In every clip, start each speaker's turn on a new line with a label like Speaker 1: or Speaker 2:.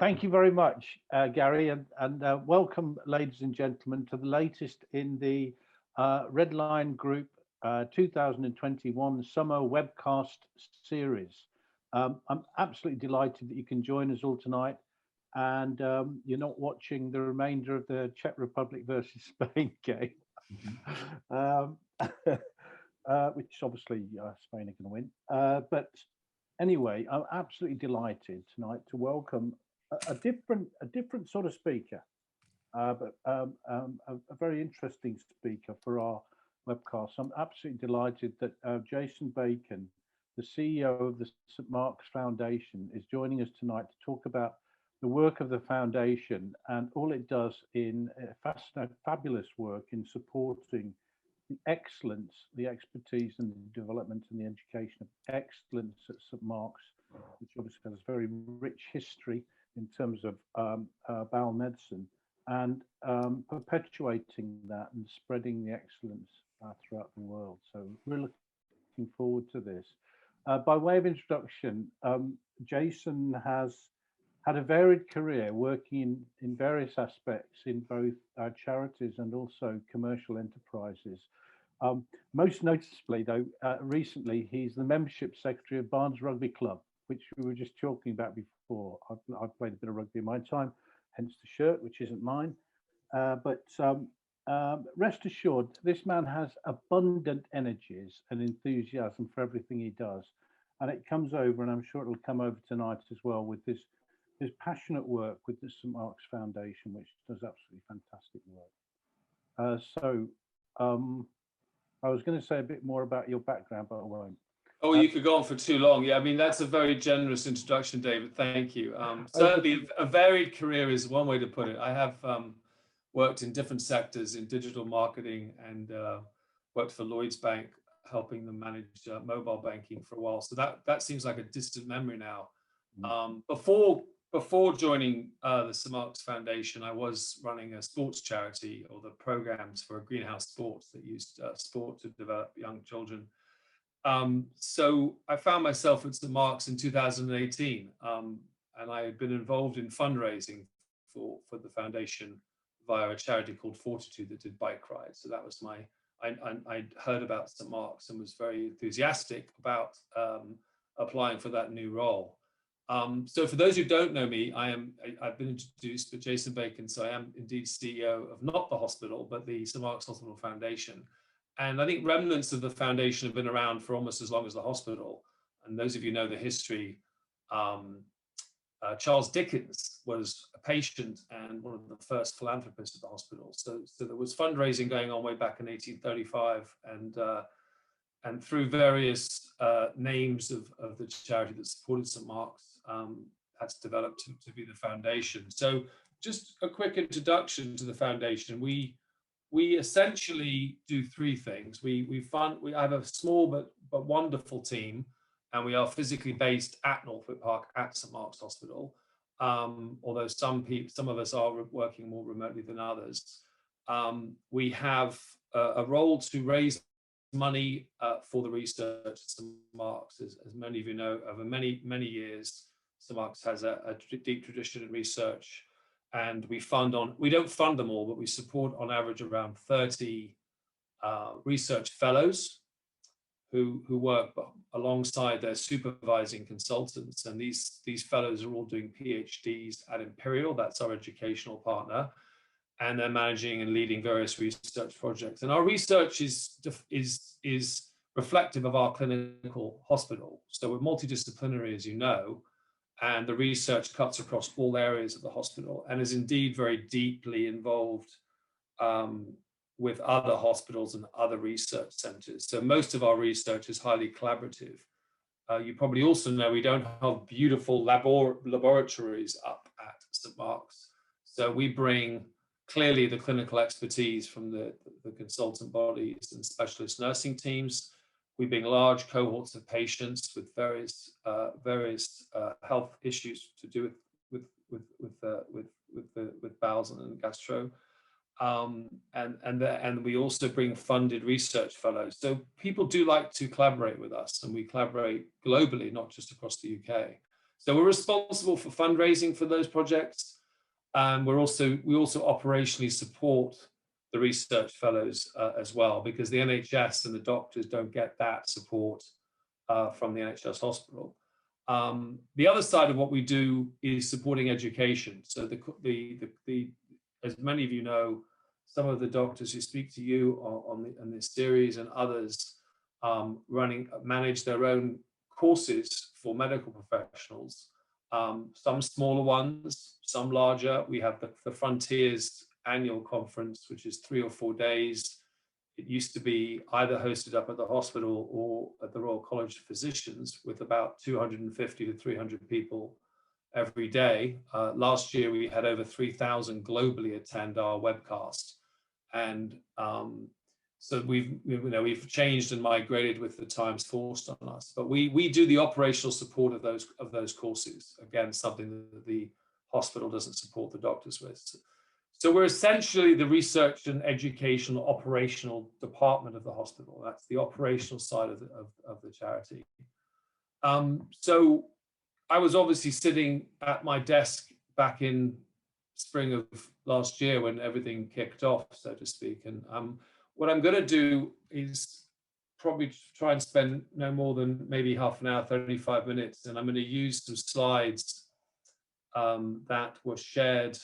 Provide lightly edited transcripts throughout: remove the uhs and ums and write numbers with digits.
Speaker 1: Thank you very much, Gary, and welcome, ladies and gentlemen, to the latest in the Redline Group 2021 Summer Webcast Series. I'm absolutely delighted that you can join us all tonight, and you're not watching the remainder of the Czech Republic versus Spain game, um, which obviously Spain are going to win. But anyway, I'm absolutely delighted tonight to welcome a different sort of speaker, but a very interesting speaker for our webcast. I'm absolutely delighted that Jason Bacon, the CEO of the St. Mark's Foundation, is joining us tonight to talk about the work of the foundation and all it does in fabulous work in supporting the excellence, the expertise and the development and the education of excellence at St. Mark's, which obviously has a very rich history in terms of bowel medicine, and perpetuating that and spreading the excellence throughout the world. So we're looking forward to this. By way of introduction, Jason has had a varied career working in various aspects in both charities and also commercial enterprises. Most noticeably, though, recently he's the membership secretary of Barnes Rugby Club, which we were just talking about before. I've played a bit of rugby in my time, hence the shirt, which isn't mine. But rest assured, this man has abundant energies and enthusiasm for everything he does. And it comes over, and I'm sure it'll come over tonight as well, with his passionate work with the St. Mark's Foundation, which does absolutely fantastic work. I was going to say a bit more about your background, but I won't.
Speaker 2: Oh, you could go on for too long. Yeah, I mean, that's a very generous introduction, David. Thank you. Certainly, a varied career is one way to put it. I have worked in different sectors in digital marketing and worked for Lloyds Bank, helping them manage mobile banking for a while. So that seems like a distant memory now. Before joining the St. Mark's Foundation, I was running a sports charity, or the programs for Greenhouse Sports that used sport to develop young children. So I found myself at St. Mark's in 2018, and I had been involved in fundraising for the foundation via a charity called Fortitude that did bike rides. So that was I'd heard about St. Mark's and was very enthusiastic about applying for that new role. So for those who don't know me, I've been introduced to Jason Bacon, so I am indeed CEO of not the hospital, but the St. Mark's Hospital Foundation. And I think remnants of the foundation have been around for almost as long as the hospital. And those of you know the history, Charles Dickens was a patient and one of the first philanthropists at the hospital. So there was fundraising going on way back in 1835, and through various names of the charity that supported St. Mark's, that's developed to be the foundation. So just a quick introduction to the foundation. We essentially do three things. We have a small but wonderful team, and we are physically based at Northwick Park at St. Mark's Hospital. Although some of us are working more remotely than others. We have a role to raise money for the research at St. Mark's. As many of you know, over many years, St. Mark's has a deep tradition in research. And we don't fund them all, but we support on average around 30 research fellows who work alongside their supervising consultants. And these fellows are all doing PhDs at Imperial, that's our educational partner, and they're managing and leading various research projects. And our research is reflective of our clinical hospital. So we're multidisciplinary, as you know, and the research cuts across all areas of the hospital and is indeed very deeply involved with other hospitals and other research centers. So most of our research is highly collaborative. You probably also know we don't have beautiful laboratories up at St. Mark's. So we bring clearly the clinical expertise from the consultant bodies and specialist nursing teams. We bring large cohorts of patients with various health issues to do with bowels and gastro, and we also bring funded research fellows. So people do like to collaborate with us, and we collaborate globally, not just across the UK. So we're responsible for fundraising for those projects. We also operationally support the research fellows as well, because the NHS and the doctors don't get that support from the NHS hospital. The other side of what we do is supporting education. So as many of you know, some of the doctors who speak to you on this series and others manage their own courses for medical professionals. Some smaller ones, some larger. We have the Frontiers annual conference, which is 3 or 4 days. It used to be either hosted up at the hospital or at the Royal College of Physicians, with about 250 to 300 people every day. Last year, we had over 3,000 globally attend our webcast. And so we've changed and migrated with the times forced on us. But we do the operational support of those courses. Again, something that the hospital doesn't support the doctors with. So we're essentially the research and educational operational department of the hospital. That's the operational side of the charity. So I was obviously sitting at my desk back in spring of last year when everything kicked off, so to speak. And what I'm going to do is probably try and spend no more than maybe half an hour, 35 minutes. And I'm going to use some slides that were shared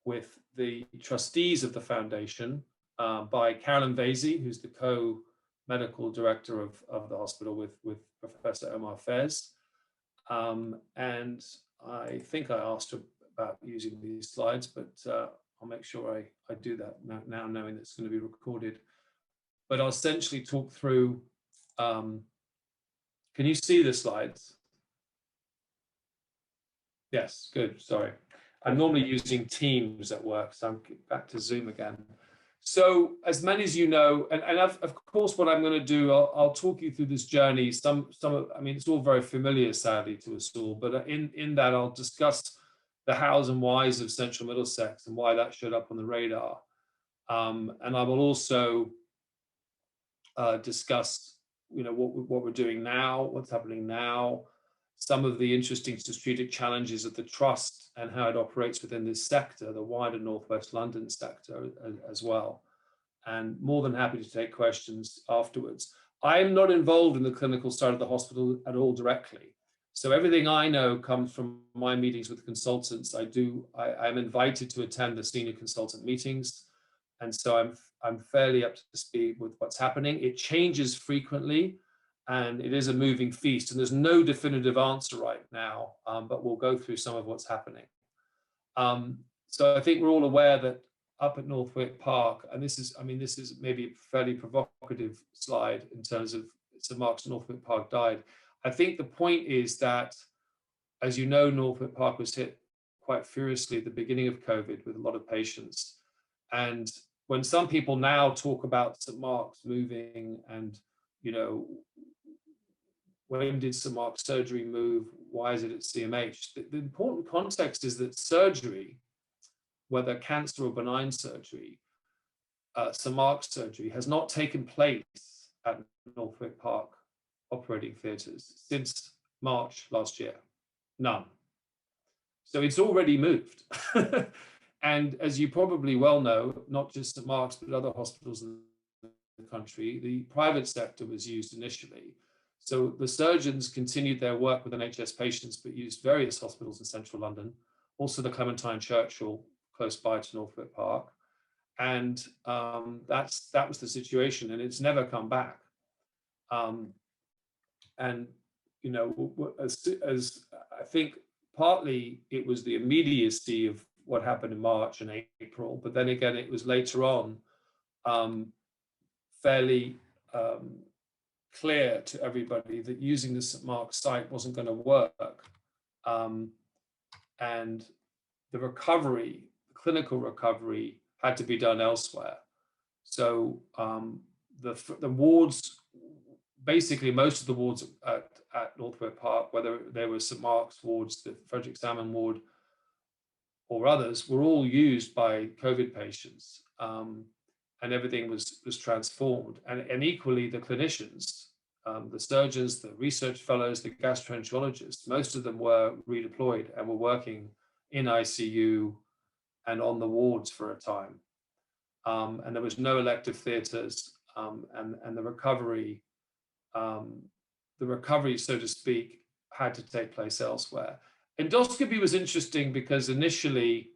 Speaker 2: with the trustees of the foundation by Carolyn Vasey, who's the co-medical director of the hospital with Professor Omar Fez. And I think I asked her about using these slides, but I'll make sure I do that now knowing it's going to be recorded. But I'll essentially talk through, can you see the slides? Yes, good, sorry. I'm normally using Teams at work, so I'm back to Zoom again. So as many as you know, and of course, what I'm going to do, I'll talk you through this journey. I mean, it's all very familiar, sadly, to us all, but in that I'll discuss the hows and whys of Central Middlesex and why that showed up on the radar. And I will also discuss, what we're doing now, what's happening now, some of the interesting strategic challenges of the trust and how it operates within this sector, the wider Northwest London sector as well. And more than happy to take questions afterwards. I am not involved in the clinical side of the hospital at all directly. So everything I know comes from my meetings with consultants. I'm invited to attend the senior consultant meetings. And so I'm fairly up to speed with what's happening. It changes frequently. And it is a moving feast, and there's no definitive answer right now, but we'll go through some of what's happening. So I think we're all aware that up at Northwick Park, and this is maybe a fairly provocative slide in terms of St Mark's Northwick Park died. I think the point is that, as you know, Northwick Park was hit quite furiously at the beginning of COVID with a lot of patients. And when some people now talk about St Mark's moving and, when did St Mark's surgery move? Why is it at CMH? The important context is that surgery, whether cancer or benign surgery, St Mark's surgery has not taken place at Northwick Park operating theatres since March last year. None. So it's already moved. And as you probably well know, not just St Mark's, but other hospitals in the country, the private sector was used initially. So the surgeons continued their work with NHS patients, but used various hospitals in central London, also the Clementine Churchill close by to Northwick Park. And that was the situation, and it's never come back. As I think partly it was the immediacy of what happened in March and April, but then again, it was later on fairly clear to everybody that using the St Mark's site wasn't going to work. And the recovery, the clinical recovery, had to be done elsewhere. So the wards, basically most of the wards at Northwick Park, whether they were St Mark's wards, the Frederick Salmon ward, or others, were all used by COVID patients. And everything was transformed. And equally, the clinicians the surgeons, the research fellows, the gastroenterologists, most of them were redeployed and were working in ICU and on the wards for a time. And there was no elective theatres, and the recovery, so to speak, had to take place elsewhere. Endoscopy was interesting because initially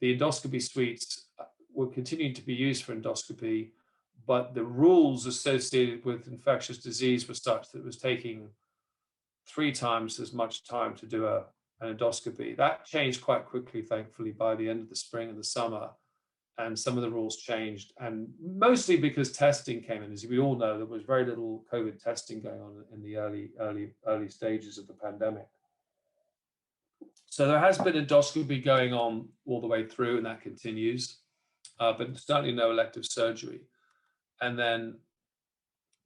Speaker 2: the endoscopy suites were continuing to be used for endoscopy, but the rules associated with infectious disease were such that it was taking 3 times as much time to do an endoscopy. That changed quite quickly, thankfully, by the end of the spring and the summer, and some of the rules changed, and mostly because testing came in. As we all know, there was very little COVID testing going on in the early stages of the pandemic. So there has been endoscopy going on all the way through, and that continues, but certainly no elective surgery. And then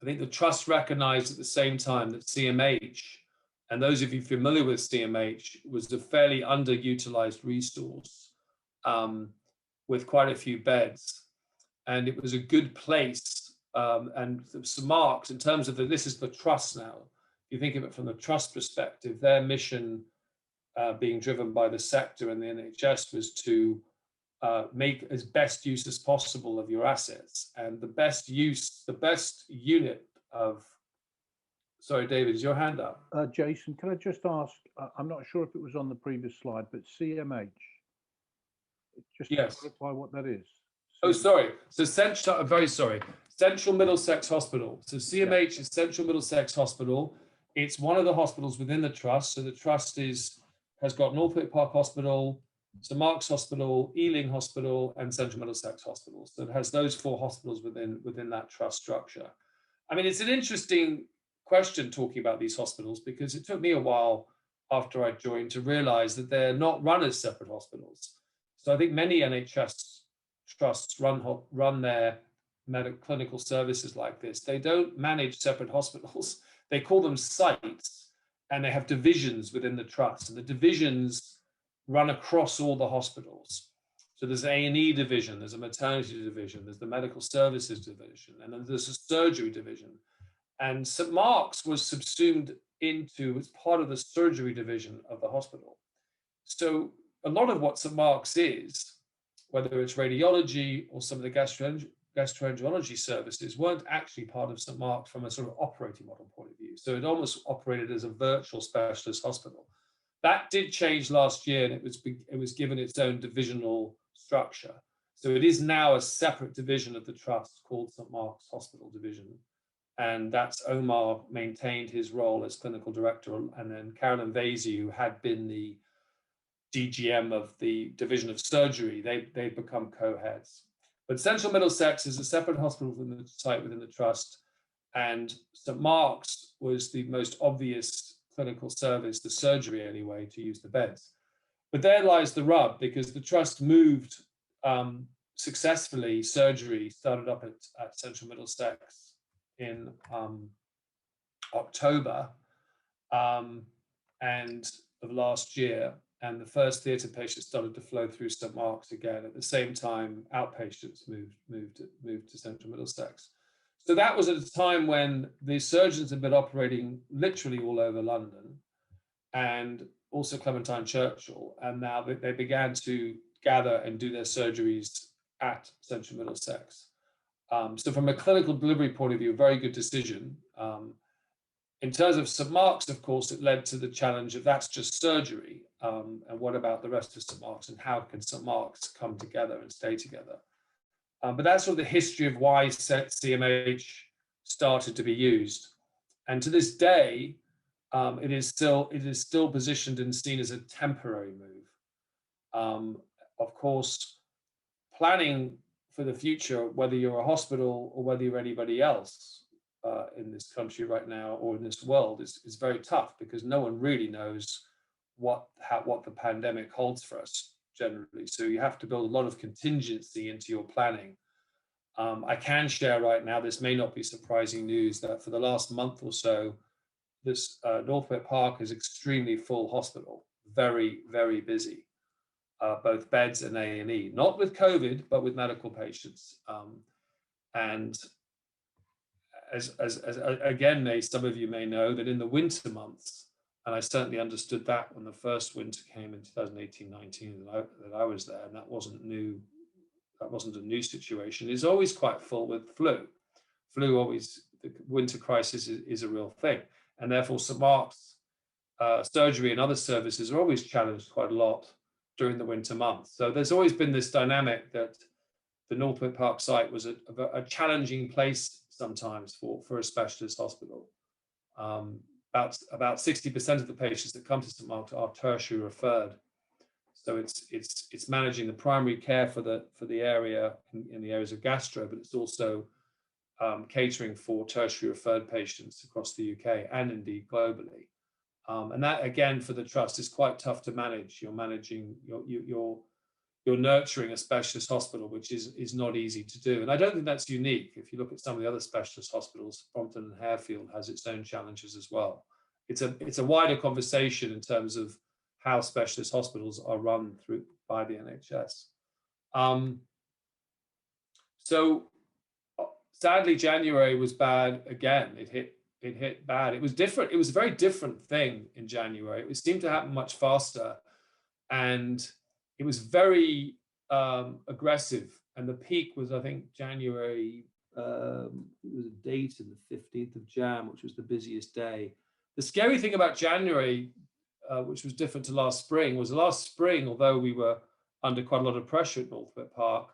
Speaker 2: I think the trust recognized at the same time that CMH, and those of you familiar with CMH, was a fairly underutilized resource with quite a few beds. And it was a good place. And St. Mark's, in terms of this is the trust now. If you think of it from the trust perspective, their mission being driven by the sector and the NHS was to make as best use as possible of your assets. And the best unit of, sorry, David, is your hand up?
Speaker 1: Jason, can I just ask, I'm not sure if it was on the previous slide, but CMH, just
Speaker 2: yes.
Speaker 1: to clarify what that is.
Speaker 2: Oh, sorry. So I'm very sorry. Central Middlesex Hospital. So CMH is Central Middlesex Hospital. It's one of the hospitals within the trust. So the trust has got Northwick Park Hospital, St. Mark's Hospital, Ealing Hospital, and Central Middlesex Hospital. So it has those 4 hospitals within that trust structure. I mean, it's an interesting question talking about these hospitals, because it took me a while after I joined to realize that they're not run as separate hospitals. So I think many NHS trusts run their clinical services like this. They don't manage separate hospitals. They call them sites, and they have divisions within the trust, and the divisions run across all the hospitals. So there's an A&E division, there's a maternity division, there's the medical services division, and then there's a surgery division. And St. Mark's was subsumed into, it's part of the surgery division of the hospital. So a lot of what St. Mark's is, whether it's radiology or some of the gastroenterology services, weren't actually part of St. Mark's from a sort of operating model point of view. So it almost operated as a virtual specialist hospital. That did change last year, and it was given its own divisional structure. So it is now a separate division of the trust called St. Mark's Hospital Division. And that's Omar maintained his role as clinical director, and then Carolyn Vasey, who had been the DGM of the Division of Surgery, they've become co-heads. But Central Middlesex is a separate hospital within the site within the trust, and St. Mark's was the most obvious clinical service, the surgery anyway, to use the beds. But there lies the rub, because the trust moved successfully. Surgery started up at Central Middlesex in October and of last year, and the first theatre patients started to flow through St. Mark's again. At the same time, outpatients moved to Central Middlesex. So that was at a time when the surgeons had been operating literally all over London, and also Clementine Churchill, and now they began to gather and do their surgeries at Central Middlesex. So from a clinical delivery point of view, a very good decision. In terms of St. Mark's, of course, it led to the challenge of that's just surgery. And what about the rest of St. Mark's, and how can St. Mark's come together and stay together? But that's sort of the history of why CMH started to be used. And to this day, it is still positioned and seen as a temporary move. Of course, planning for the future, whether you're a hospital or whether you're anybody else in this country right now or in this world, is very tough, because no one really knows what the pandemic holds for us generally. So you have to build a lot of contingency into your planning. I can share right now, this may not be surprising news, that for the last month or so, this Northwick Park is extremely full hospital, very, very busy, both beds and A&E, not with COVID, but with medical patients. And again, some of you may know that in the winter months, and I certainly understood that when the first winter came in 2018-19 that I was there, and that wasn't new. That wasn't a new situation. It's always quite full with flu. Flu always, the winter crisis is a real thing, and therefore St Mark's surgery and other services are always challenged quite a lot during the winter months. So there's always been this dynamic that the Northwick Park site was a challenging place sometimes for a specialist hospital. About 60% of the patients that come to St Mark's are tertiary referred. So it's managing the primary care for the area in the areas of gastro, but it's also catering for tertiary referred patients across the UK and indeed globally. And that again for the trust is quite tough to manage. You're managing, you're nurturing a specialist hospital, which is not easy to do. And I don't think that's unique. If you look at some of the other specialist hospitals, Brompton and Harefield has its own challenges as well. It's a wider conversation in terms of how specialist hospitals are run by the NHS. So sadly, January was bad again. It hit bad. It was different. It was a very different thing in January. It seemed to happen much faster, and it was very aggressive. And the peak was, I think, January. It was a date in the 15th of Jan, which was the busiest day. The scary thing about January, which was different to last spring, was last spring, although we were under quite a lot of pressure at Northwick Park,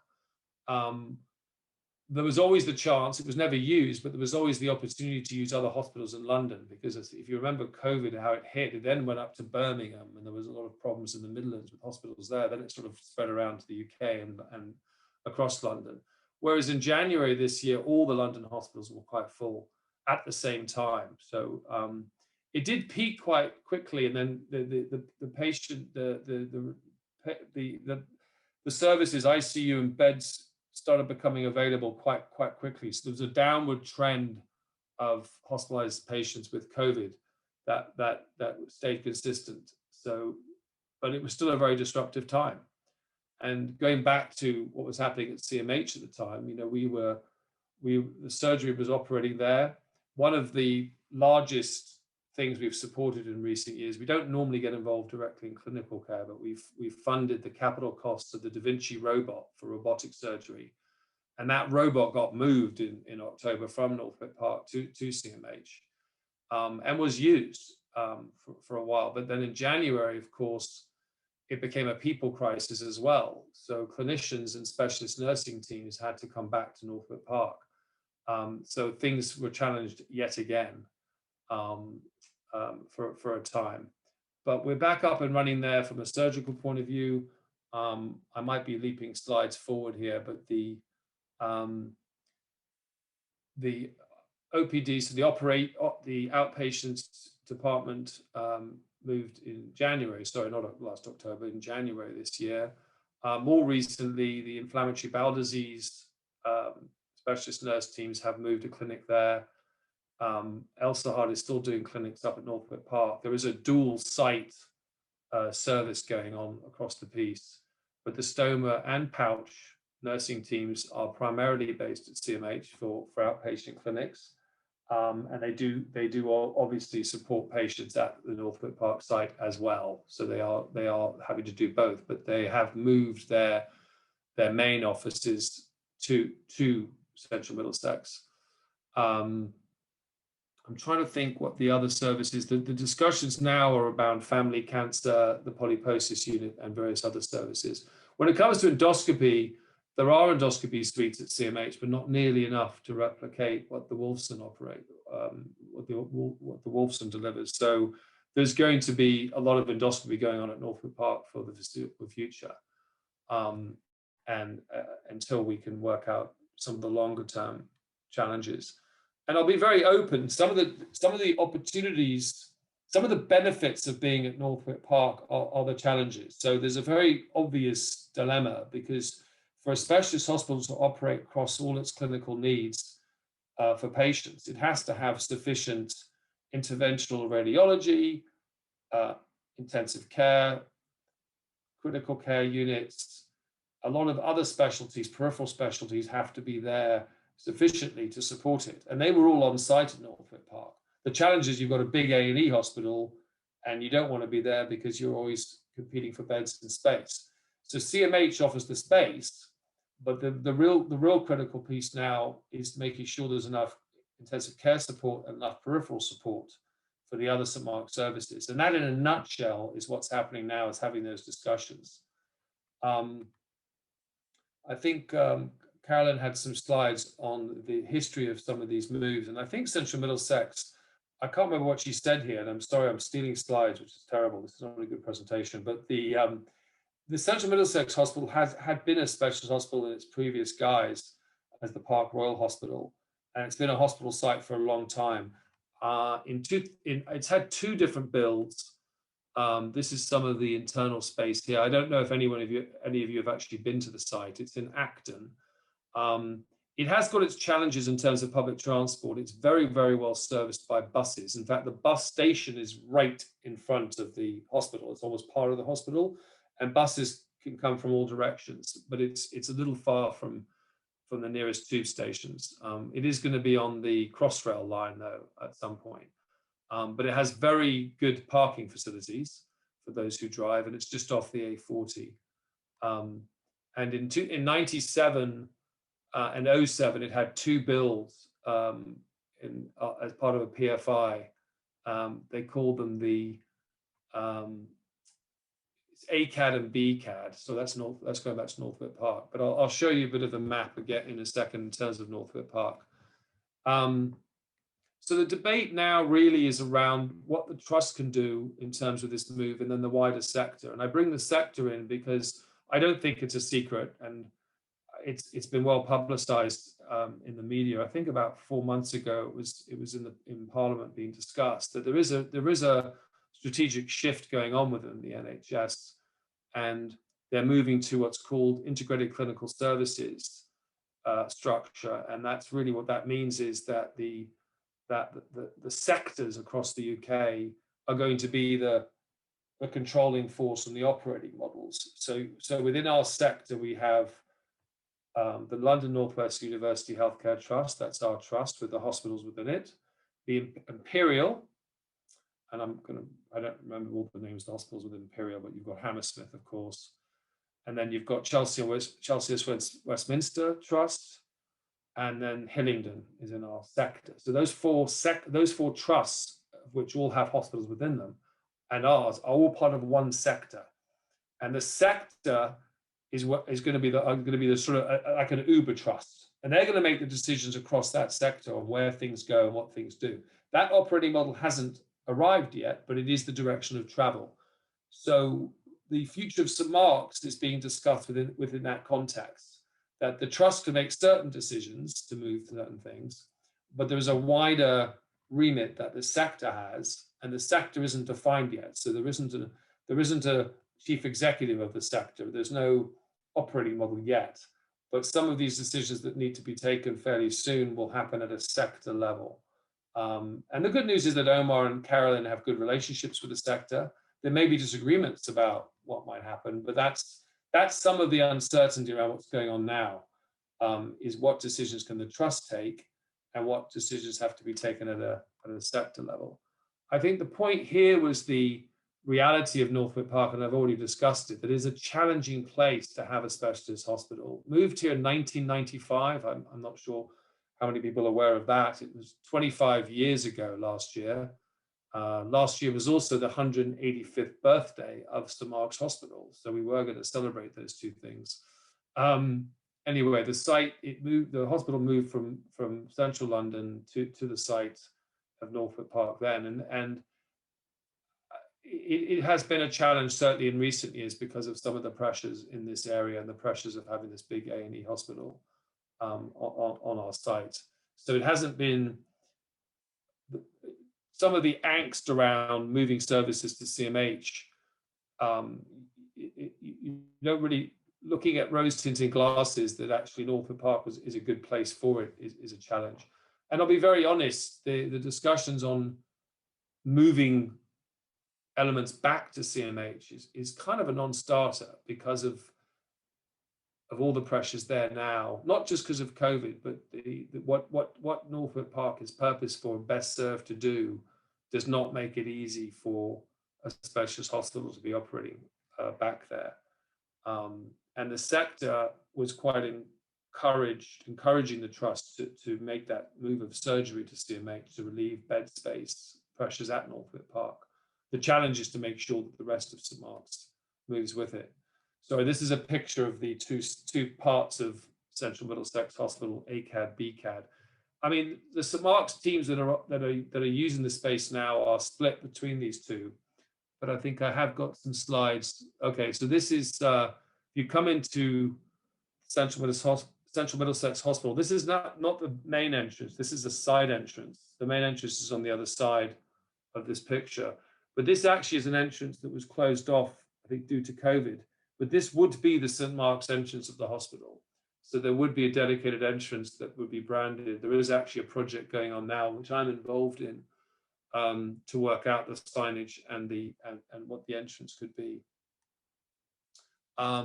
Speaker 2: there was always the chance, it was never used, but there was always the opportunity to use other hospitals in London, because if you remember COVID, how it hit, it then went up to Birmingham, and there was a lot of problems in the Midlands with hospitals there. Then it sort of spread around to the UK and across London. Whereas in January this year, all the London hospitals were quite full at the same time. So it did peak quite quickly, and then the patient, the services, ICU and beds started becoming available quite quickly. So there was a downward trend of hospitalized patients with COVID that stayed consistent. So, but it was still a very disruptive time. And going back to what was happening at CMH at the time, you know, the surgery was operating there. One of the largest things we've supported in recent years, we don't normally get involved directly in clinical care, but we've funded the capital costs of the Da Vinci robot for robotic surgery. And that robot got moved in October from Northwick Park to CMH and was used for a while. But then in January, of course, it became a people crisis as well. So clinicians and specialist nursing teams had to come back to Northwick Park. So things were challenged yet again for a time. But we're back up and running there from a surgical point of view. I might be leaping slides forward here, but the OPD, so the outpatient department moved in January, sorry, not last October, in January this year. More recently, the inflammatory bowel disease specialist nurse teams have moved a clinic there. Elsahad is still doing clinics up at Northwick Park. There is a dual site service going on across the piece, but the stoma and pouch nursing teams are primarily based at CMH for outpatient clinics. And they do obviously support patients at the Northwick Park site as well. So they are having to do both, but they have moved their main offices to Central Middlesex. I'm trying to think what the other services, the discussions now are around family cancer, the polyposis unit, and various other services. When it comes to endoscopy, there are endoscopy suites at CMH, but not nearly enough to replicate what the Wolfson what the Wolfson delivers. So there's going to be a lot of endoscopy going on at Northwick Park for the foreseeable future, and until we can work out some of the longer term challenges. And I'll be very open. Some of the opportunities, some of the benefits of being at Northwick Park are the challenges. So there's a very obvious dilemma, because for a specialist hospital to operate across all its clinical needs for patients, it has to have sufficient interventional radiology, intensive care, critical care units. A lot of other specialties, peripheral specialties, have to be there sufficiently to support it. And they were all on site at Northwick Park. The challenge is you've got a big A&E hospital and you don't want to be there because you're always competing for beds and space. So CMH offers the space, but the real critical piece now is making sure there's enough intensive care support and enough peripheral support for the other St. Mark's services. And that in a nutshell is what's happening now, is having those discussions. I think Carolyn had some slides on the history of some of these moves. And I think Central Middlesex, I can't remember what she said here, and I'm sorry, I'm stealing slides, which is terrible. This is not a good presentation, but the Central Middlesex Hospital had been a specialist hospital in its previous guise as the Park Royal Hospital, and it's been a hospital site for a long time. It's had two different builds. This is some of the internal space here. I don't know if any of you have actually been to the site. It's in Acton. It has got its challenges in terms of public transport. It's very, very well serviced by buses. In fact, the bus station is right in front of the hospital. It's almost part of the hospital, and buses can come from all directions, but it's a little far from the nearest tube stations. It is going to be on the Crossrail line, though, at some point. But it has very good parking facilities for those who drive, and it's just off the A40. And in 97 and 07, it had two builds as part of a PFI. They called them the ACAD and BCAD. So that's going back to Northwick Park. But I'll show you a bit of the map again in a second in terms of Northwick Park. So the debate now really is around what the trust can do in terms of this move, and then the wider sector. And I bring the sector in because I don't think it's a secret, and it's been well publicized in the media. I think about 4 months ago it was in Parliament being discussed that there is a strategic shift going on within the NHS, and they're moving to what's called integrated clinical services structure. And that's really what that means, is that the sectors across the UK are going to be the controlling force and the operating models. So within our sector, we have the London North West University Healthcare Trust. That's our trust with the hospitals within it. The Imperial, and I don't remember all the names of the hospitals within Imperial, but you've got Hammersmith, of course. And then you've got Chelsea Westminster Trust, and then Hillingdon is in our sector. So those four trusts, which all have hospitals within them, and ours, are all part of one sector. And the sector is what is going to be the sort of like an Uber trust, and they're going to make the decisions across that sector on where things go and what things do. That operating model hasn't arrived yet, but it is the direction of travel. So the future of St. Mark's is being discussed within that context, that the trust can make certain decisions to move certain things, but there is a wider remit that the sector has, and the sector isn't defined yet. So there isn't a chief executive of the sector. There's no operating model yet, but some of these decisions that need to be taken fairly soon will happen at a sector level. And the good news is that Omar and Carolyn have good relationships with the sector. There may be disagreements about what might happen, but that's some of the uncertainty around what's going on now, is what decisions can the trust take and what decisions have to be taken at a sector level. I think the point here was the reality of Northwick Park, and I've already discussed it, that is a challenging place to have a specialist hospital. Moved here in 1995. I'm not sure how many people are aware of that. It was 25 years ago last year. Last year was also the 185th birthday of St. Mark's Hospital. So we were going to celebrate those two things. Anyway, the hospital moved from central London to the site of Northwick Park then. And it has been a challenge, certainly in recent years, because of some of the pressures in this area and the pressures of having this big A&E hospital on our site. So it hasn't been, some of the angst around moving services to CMH, you don't really, looking at rose tinted glasses that actually Northwood Park is a good place for it is a challenge. And I'll be very honest, the discussions on moving elements back to CMH is kind of a non-starter because of all the pressures there now, not just because of COVID, but what Northwick Park is purpose for and best served to do does not make it easy for a specialist hospital to be operating back there. And the sector was quite encouraging the trust to make that move of surgery to CMH to relieve bed space pressures at Northwick Park. The challenge is to make sure that the rest of St Mark's moves with it. So this is a picture of the two parts of Central Middlesex Hospital, ACAD, BCAD. I mean, the St Mark's teams that are using the space now are split between these two, but I think I have got some slides. Okay, so this is you come into Central Middlesex Hospital. This is not the main entrance. This is a side entrance. The main entrance is on the other side of this picture, but this actually is an entrance that was closed off, I think, due to COVID. But this would be the St Mark's entrance of the hospital. So there would be a dedicated entrance that would be branded. There is actually a project going on now, which I'm involved in, to work out the signage and what the entrance could be. I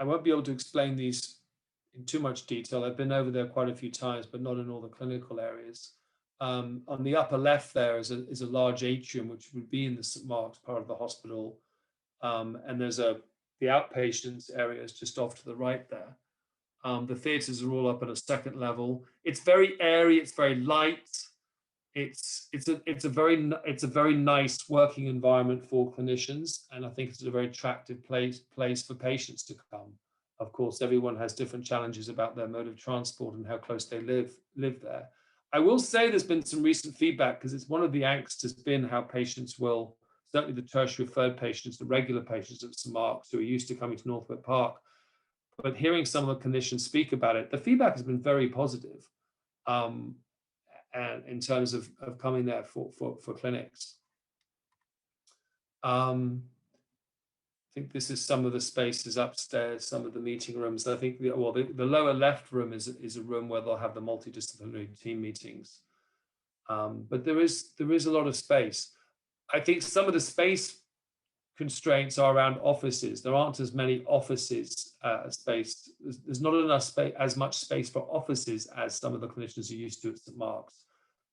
Speaker 2: won't be able to explain these in too much detail. I've been over there quite a few times, but not in all the clinical areas. On the upper left there is a large atrium, which would be in the St Mark's part of the hospital. And there's the outpatients areas just off to the right there. The theatres are all up at a second level. It's very airy. It's very light. It's a very nice working environment for clinicians, and I think it's a very attractive place for patients to come. Of course, everyone has different challenges about their mode of transport and how close they live there. I will say there's been some recent feedback, because it's one of the angst has been how patients will, certainly the tertiary referred patients, the regular patients at St Mark's who are used to coming to Northwick Park. But hearing some of the clinicians speak about it, the feedback has been very positive, and in terms of coming there for clinics. I think this is some of the spaces upstairs, some of the meeting rooms. I think the lower left room is a room where they'll have the multidisciplinary team meetings. But there is a lot of space. I think some of the space constraints are around offices. There aren't as many offices space. There's not enough space, as much space for offices as some of the clinicians are used to at St Mark's.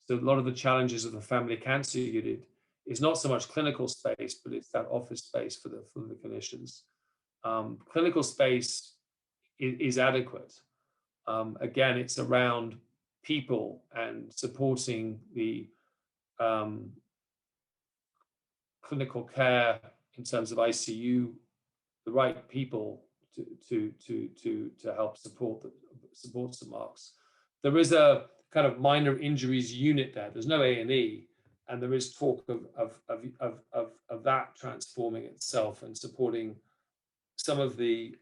Speaker 2: So a lot of the challenges of the family cancer unit is not so much clinical space, but it's that office space for the clinicians. Clinical space is adequate. Again, it's around people and supporting the clinical care in terms of ICU, the right people to help support St Mark's. There is a kind of minor injuries unit there. There's no A&E, and there is talk of that transforming itself and supporting some of the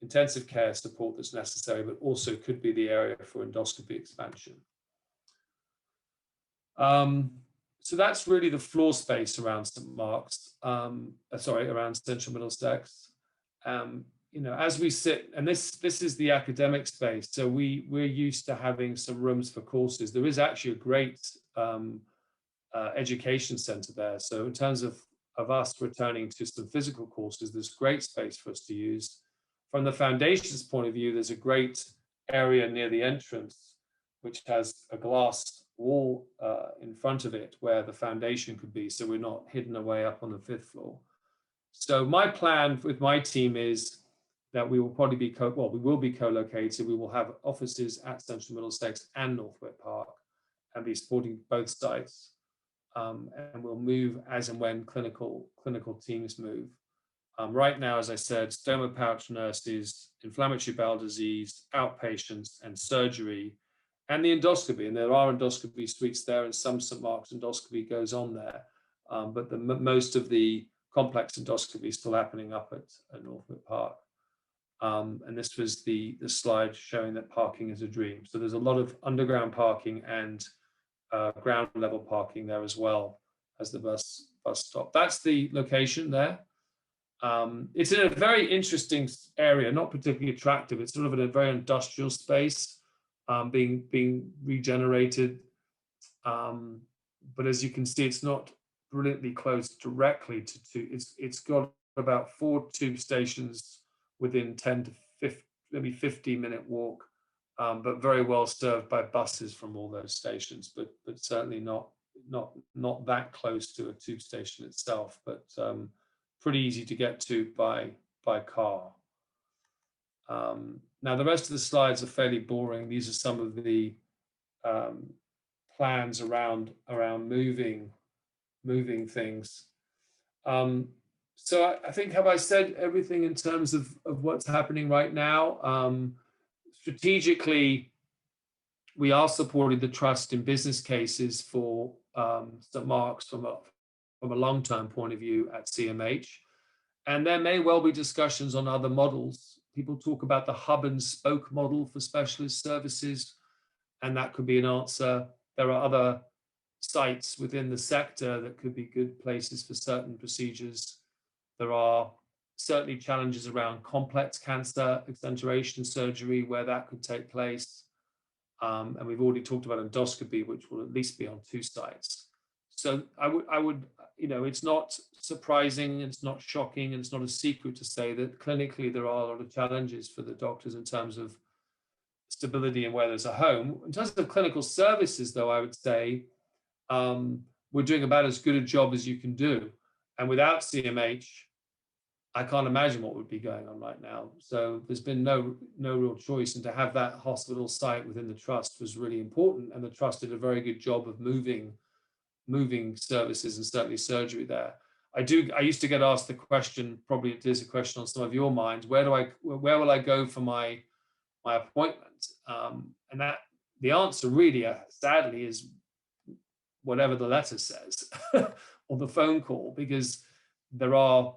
Speaker 2: intensive care support that's necessary, but also could be the area for endoscopy expansion. So that's really the floor space around St Mark's, around Central Middlesex. You know, as we sit, and this is the academic space, so we're used to having some rooms for courses. There is actually a great education centre there. So in terms of us returning to some physical courses, there's great space for us to use. From the foundations point of view, there's a great area near the entrance, which has a glass wall in front of it where the foundation could be, so we're not hidden away up on the 5th floor. So my plan with my team is that we will probably be we will be co-located. We will have offices at Central Middlesex and Northwick Park and be supporting both sites. And we'll move as and when clinical teams move. Right now, as I said, stoma pouch nurses, inflammatory bowel disease, outpatients, and surgery, and the endoscopy. And there are endoscopy suites there, and some St Mark's endoscopy goes on there. But most of the complex endoscopy is still happening up at Northwick Park. And this was the slide showing that parking is a dream. So there's a lot of underground parking and ground level parking there as well as the bus stop. That's the location there. It's in a very interesting area, not particularly attractive. It's sort of in a very industrial space, being regenerated. But as you can see, it's not brilliantly close directly to it's got about 4 tube stations within 10 to maybe 15-minute walk, but very well served by buses from all those stations, but certainly not that close to a tube station itself, but pretty easy to get to by car. Now the rest of the slides are fairly boring. These are some of the plans around moving things. So I think, have I said everything in terms of what's happening right now? Strategically, we are supporting the trust in business cases for St. Mark's from a long-term point of view at CMH. And there may well be discussions on other models. People talk about the hub and spoke model for specialist services, and that could be an answer. There are other sites within the sector that could be good places for certain procedures. There are certainly challenges around complex cancer extension surgery where that could take place. And we've already talked about endoscopy, which will at least be on 2 sites. So I would, it's not surprising, it's not shocking, and it's not a secret to say that clinically there are a lot of challenges for the doctors in terms of stability and where there's a home. In terms of clinical services, though, I would say we're doing about as good a job as you can do. And without CMH, I can't imagine what would be going on right now. So there's been no real choice. And to have that hospital site within the trust was really important. And the trust did a very good job of moving services and certainly surgery there. I used to get asked the question, probably it is a question on some of your minds, where will I go for my appointment? And that the answer really, sadly, is whatever the letter says or the phone call, because there are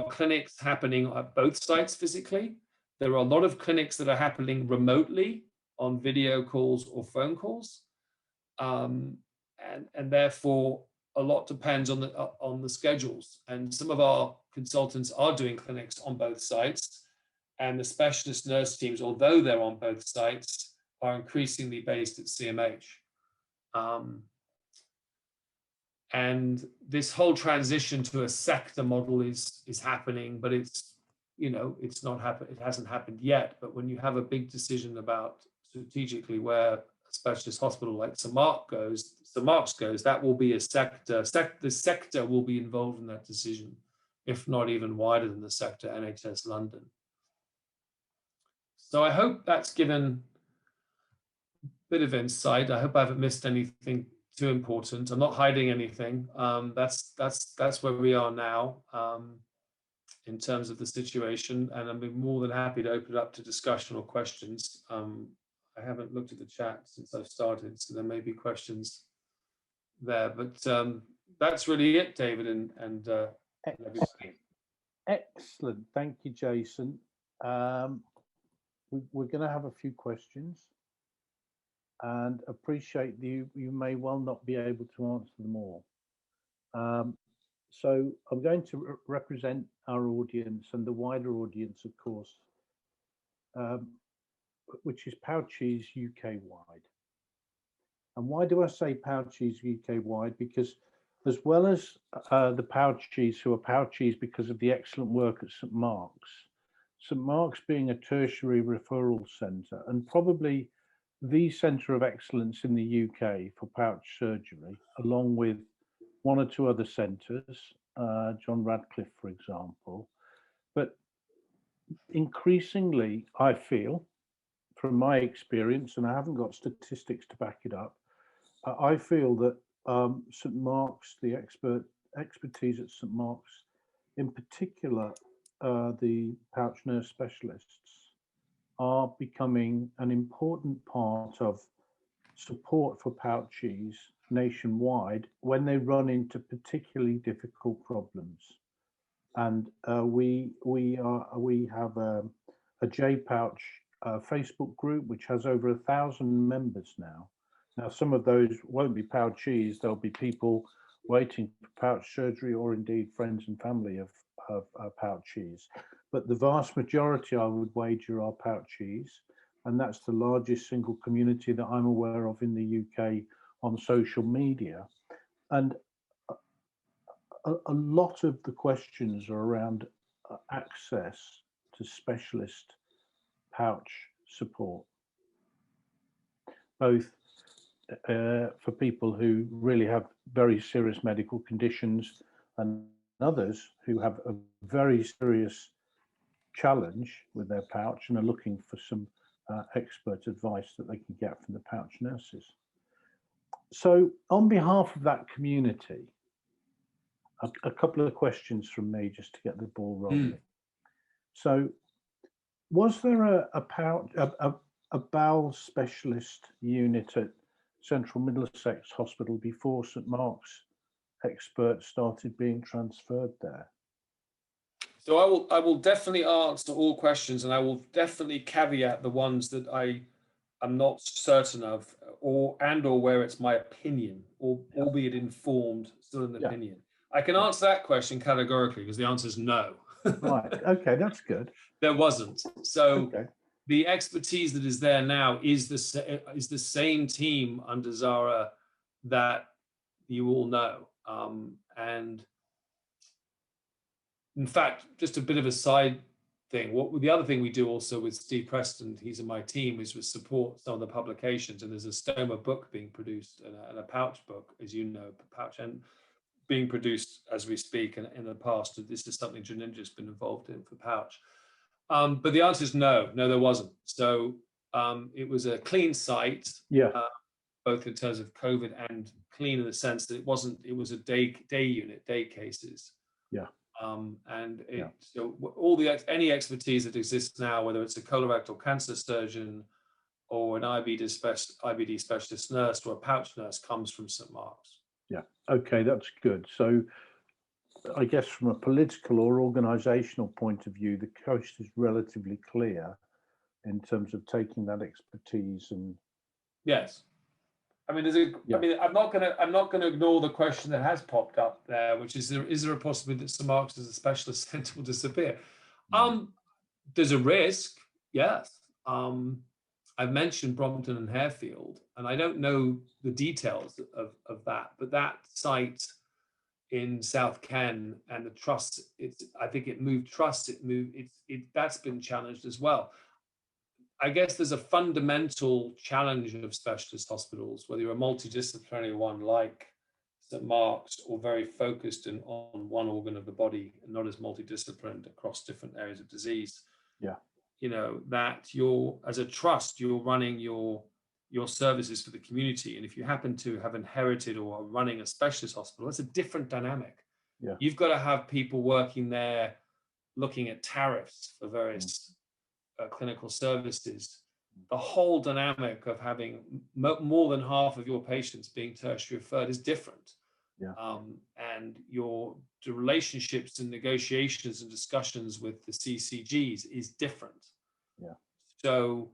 Speaker 2: clinics happening at both sites physically. There are a lot of clinics that are happening remotely on video calls or phone calls. And therefore a lot depends on the schedules. And some of our consultants are doing clinics on both sites, and the specialist nurse teams, although they're on both sites, are increasingly based at CMH. And this whole transition to a sector model is happening, but it's not happened. It hasn't happened yet. But when you have a big decision about strategically where a specialist hospital like St. Mark's goes, that will be a sector. The sector will be involved in that decision, if not even wider than the sector, NHS London. So I hope that's given a bit of insight. I hope I haven't missed anything too important. I'm not hiding anything. That's where we are now in terms of the situation, and I'm more than happy to open it up to discussion or questions. I haven't looked at the chat since I've started, so there may be questions there. But that's really it, David, and everybody.
Speaker 1: Excellent. Thank you, Jason. We're going to have a few questions, and appreciate you may well not be able to answer them all. So I'm going to represent our audience and the wider audience, of course, which is Pouchies UK-wide. And why do I say Pouchies UK-wide? Because as well as the Pouchies who are Pouchies because of the excellent work at St. Mark's being a tertiary referral centre and probably the centre of excellence in the UK for pouch surgery, along with 1 or 2 other centres, John Radcliffe, for example. But increasingly, I feel, from my experience, and I haven't got statistics to back it up, I feel that St. Mark's, the expertise at St. Mark's, in particular, the pouch nurse specialists, are becoming an important part of support for pouchies nationwide when they run into particularly difficult problems. And we have a J-Pouch Facebook group which has over 1,000 members now. Now, some of those won't be pouchies; there'll be people waiting for pouch surgery, or indeed friends and family of pouchies. But the vast majority, I would wager, are pouchies, and that's the largest single community that I'm aware of in the UK on social media. And a lot of the questions are around access to specialist pouch support, both for people who really have very serious medical conditions and others who have a very serious challenge with their pouch and are looking for some expert advice that they can get from the pouch nurses. So on behalf of that community, a couple of questions from me just to get the ball rolling. So was there a bowel specialist unit at Central Middlesex Hospital before St Mark's experts started being transferred there?
Speaker 2: So I will definitely answer all questions, and I will definitely caveat the ones that I am not certain of, or where it's my opinion, or albeit informed, still an opinion. I can answer that question categorically because the answer is no.
Speaker 1: Right. Okay, that's good.
Speaker 2: There wasn't. So the expertise that is there now is the same team under Zara that you all know, and in fact, just a bit of a side thing. The other thing we do also with Steve Preston, he's in my team, is with support some of the publications. And there's a stoma book being produced and a pouch book, as you know, pouch and being produced as we speak. And in the past, this is something Janindra's been involved in for pouch. But the answer is no, there wasn't. So it was a clean site, both in terms of COVID and clean in the sense that it was a day unit, day cases. So any expertise that exists now, whether it's a colorectal cancer surgeon or an IBD specialist nurse or a pouch nurse, comes from St Mark's.
Speaker 1: Yeah. Okay, that's good. So I guess from a political or organisational point of view, the coast is relatively clear in terms of taking that expertise and.
Speaker 2: Yes. I mean, I'm not going to ignore the question that has popped up there, which is there a possibility that St Mark's as a specialist centre will disappear? There's a risk, yes. I've mentioned Brompton and Harefield, and I don't know the details of that, but that site in South Ken and the trust, I think it moved trust. That's been challenged as well. I guess there's a fundamental challenge of specialist hospitals, whether you're a multidisciplinary one like St Mark's or very focused on one organ of the body and not as multidisciplined across different areas of disease.
Speaker 1: Yeah.
Speaker 2: You know, that as a trust, you're running your services for the community. And if you happen to have inherited or are running a specialist hospital, that's a different dynamic.
Speaker 1: Yeah.
Speaker 2: You've got to have people working there looking at tariffs for various clinical services. The whole dynamic of having more than half of your patients being tertiary referred is different. And the relationships and negotiations and discussions with the CCGs is different. So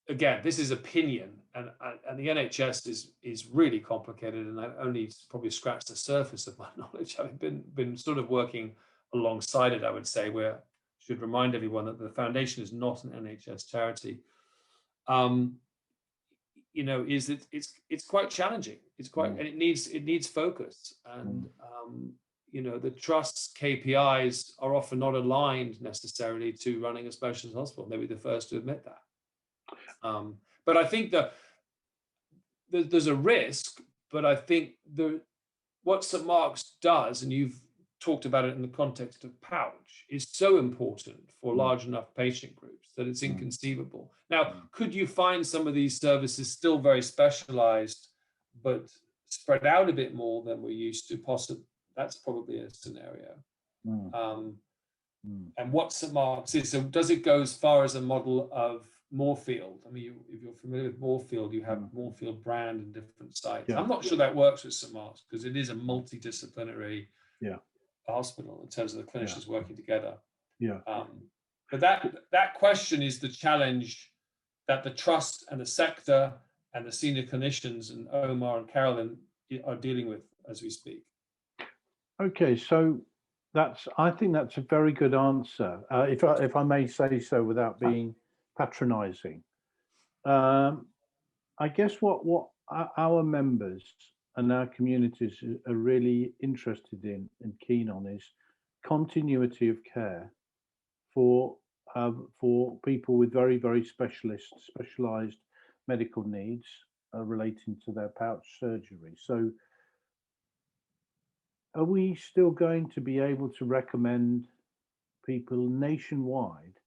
Speaker 2: again, this is opinion, and the NHS is really complicated, and I've only probably scratched the surface of my knowledge, having been sort of working alongside it. I would say should remind everyone that the foundation is not an NHS charity. Is that it's quite challenging. It's quite, and it needs focus. And the trust's KPIs are often not aligned necessarily to running a specialist hospital. They'll be the first to admit that. But I think that there's a risk. But I think what St Mark's does, and you've talked about it in the context of pouch, is so important for large enough patient groups that it's inconceivable. Now, could you find some of these services still very specialized, but spread out a bit more than we're used to? Possibly, that's probably a scenario. And what St Mark's is, so does it go as far as a model of Moorfield? I mean, if you're familiar with Moorfield, you have Moorfield brand and different sites. I'm not sure that works with St Mark's because it is a multidisciplinary hospital in terms of the clinicians working together. But that question is the challenge that the trust and the sector and the senior clinicians and Omar and Carolyn are dealing with as we speak.
Speaker 1: Okay, so I think that's a very good answer. If I may say so without being patronizing. I guess what our members and our communities are really interested in and keen on is continuity of care for for people with very, very specialized medical needs relating to their pouch surgery. So are we still going to be able to recommend people nationwide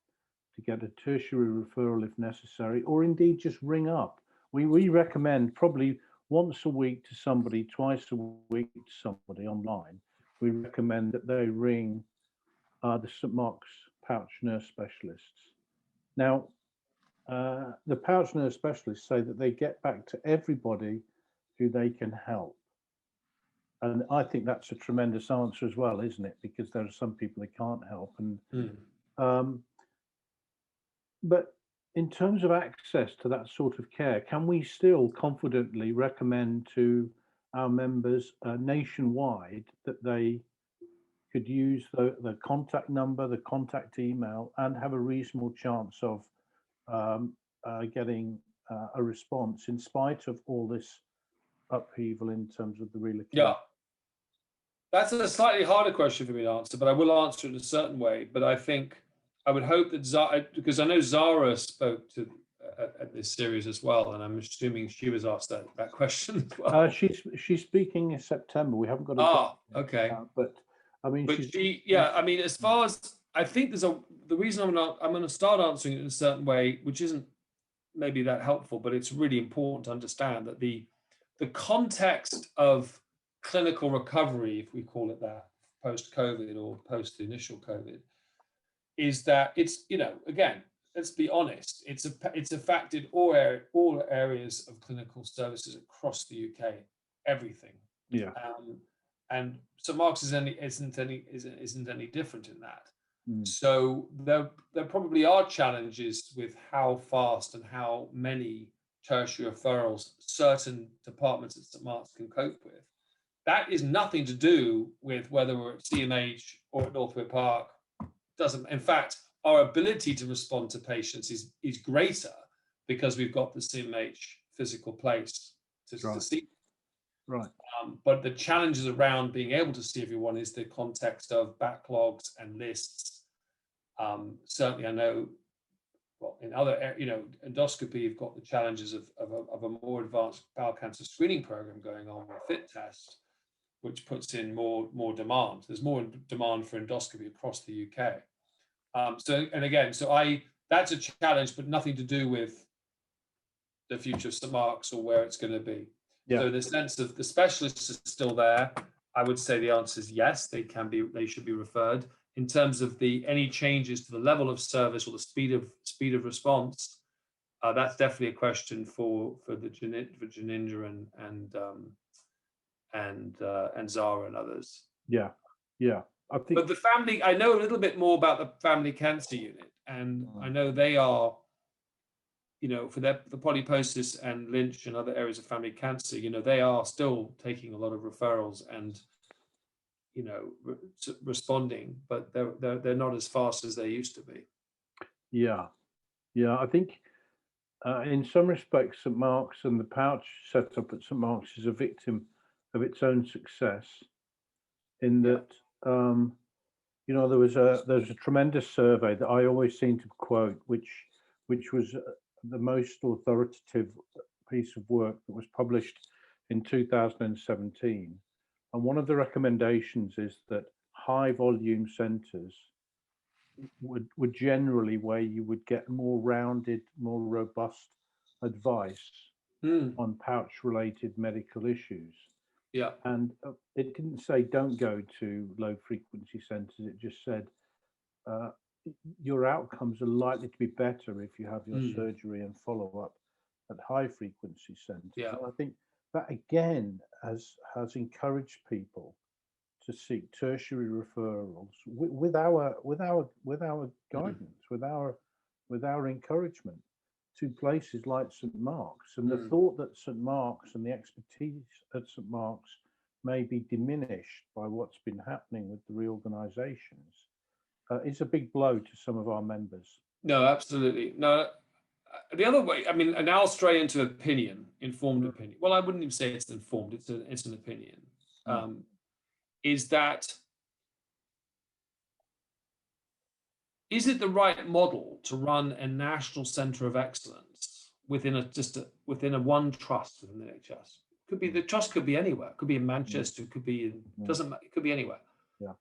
Speaker 1: to get a tertiary referral if necessary, or indeed just ring up? We recommend probably once a week to somebody, twice a week to somebody online. We recommend that they ring the St Mark's pouch nurse specialists. Now, the pouch nurse specialists say that they get back to everybody who they can help. And I think that's a tremendous answer as well, isn't it? Because there are some people they can't help. And but in terms of access to that sort of care, can we still confidently recommend to our members nationwide that they could use the contact number, the contact email, and have a reasonable chance of getting a response in spite of all this upheaval in terms of the relocation?
Speaker 2: Yeah, that's a slightly harder question for me to answer, but I will answer it in a certain way. But I think I would hope that Zara, because I know Zara spoke to at this series as well, and I'm assuming she was asked that question as well.
Speaker 1: She's speaking in September. We haven't got a
Speaker 2: okay.
Speaker 1: But I mean,
Speaker 2: but I mean, as far as I think the reason I'm going to start answering it in a certain way, which isn't maybe that helpful, but it's really important to understand that the context of clinical recovery, if we call it that, post-COVID or post the initial COVID, is that it's, again, let's be honest, it's affected all areas of clinical services across the UK, everything.
Speaker 1: Yeah.
Speaker 2: And St Mark's isn't any different in that. So there probably are challenges with how fast and how many tertiary referrals certain departments at St Mark's can cope with. That is nothing to do with whether we're at CMH or at Northwick Park. In fact, our ability to respond to patients is greater because we've got the CMH physical place to see.
Speaker 1: Right.
Speaker 2: But the challenges around being able to see everyone is the context of backlogs and lists. Certainly, I know, well, in other, endoscopy, you've got the challenges of a more advanced bowel cancer screening program going on with FIT test, which puts in more demand. There's more demand for endoscopy across the UK. That's a challenge, but nothing to do with the future of St Mark's or where it's going to be. Yeah. So the sense of the specialists are still there. I would say the answer is yes, they should be referred. In terms of any changes to the level of service or the speed of response, that's definitely a question for Janinda and Zara and others.
Speaker 1: Yeah. I think.
Speaker 2: But the family, I know a little bit more about the family cancer unit, and I know they are, for the polyposis and Lynch and other areas of family cancer, they are still taking a lot of referrals and, responding, but they're not as fast as they used to be.
Speaker 1: Yeah. I think in some respects, St Mark's and the pouch setup at St Mark's is a victim of its own success. In that, there's a tremendous survey that I always seem to quote, which was the most authoritative piece of work that was published in 2017. And one of the recommendations is that high volume centres would generally where you would get more rounded, more robust advice on pouch related medical issues.
Speaker 2: Yeah.
Speaker 1: And it didn't say don't go to low frequency centres. It just said your outcomes are likely to be better if you have your surgery and follow up at high frequency centres.
Speaker 2: Yeah.
Speaker 1: And I think that again has encouraged people to seek tertiary referrals with our guidance, with our encouragement to places like St Mark's. And the thought that St Mark's and the expertise at St Mark's may be diminished by what's been happening with the reorganisations is a big blow to some of our members.
Speaker 2: No, absolutely. No, the other way, I mean, and I'll stray into informed opinion. Well, I wouldn't even say it's informed, it's an opinion. Is that is it the right model to run a national centre of excellence within a one trust within the NHS? Could be, the trust could be anywhere. It could be in Manchester. It could be in, doesn't matter. It could be anywhere.
Speaker 1: Yeah.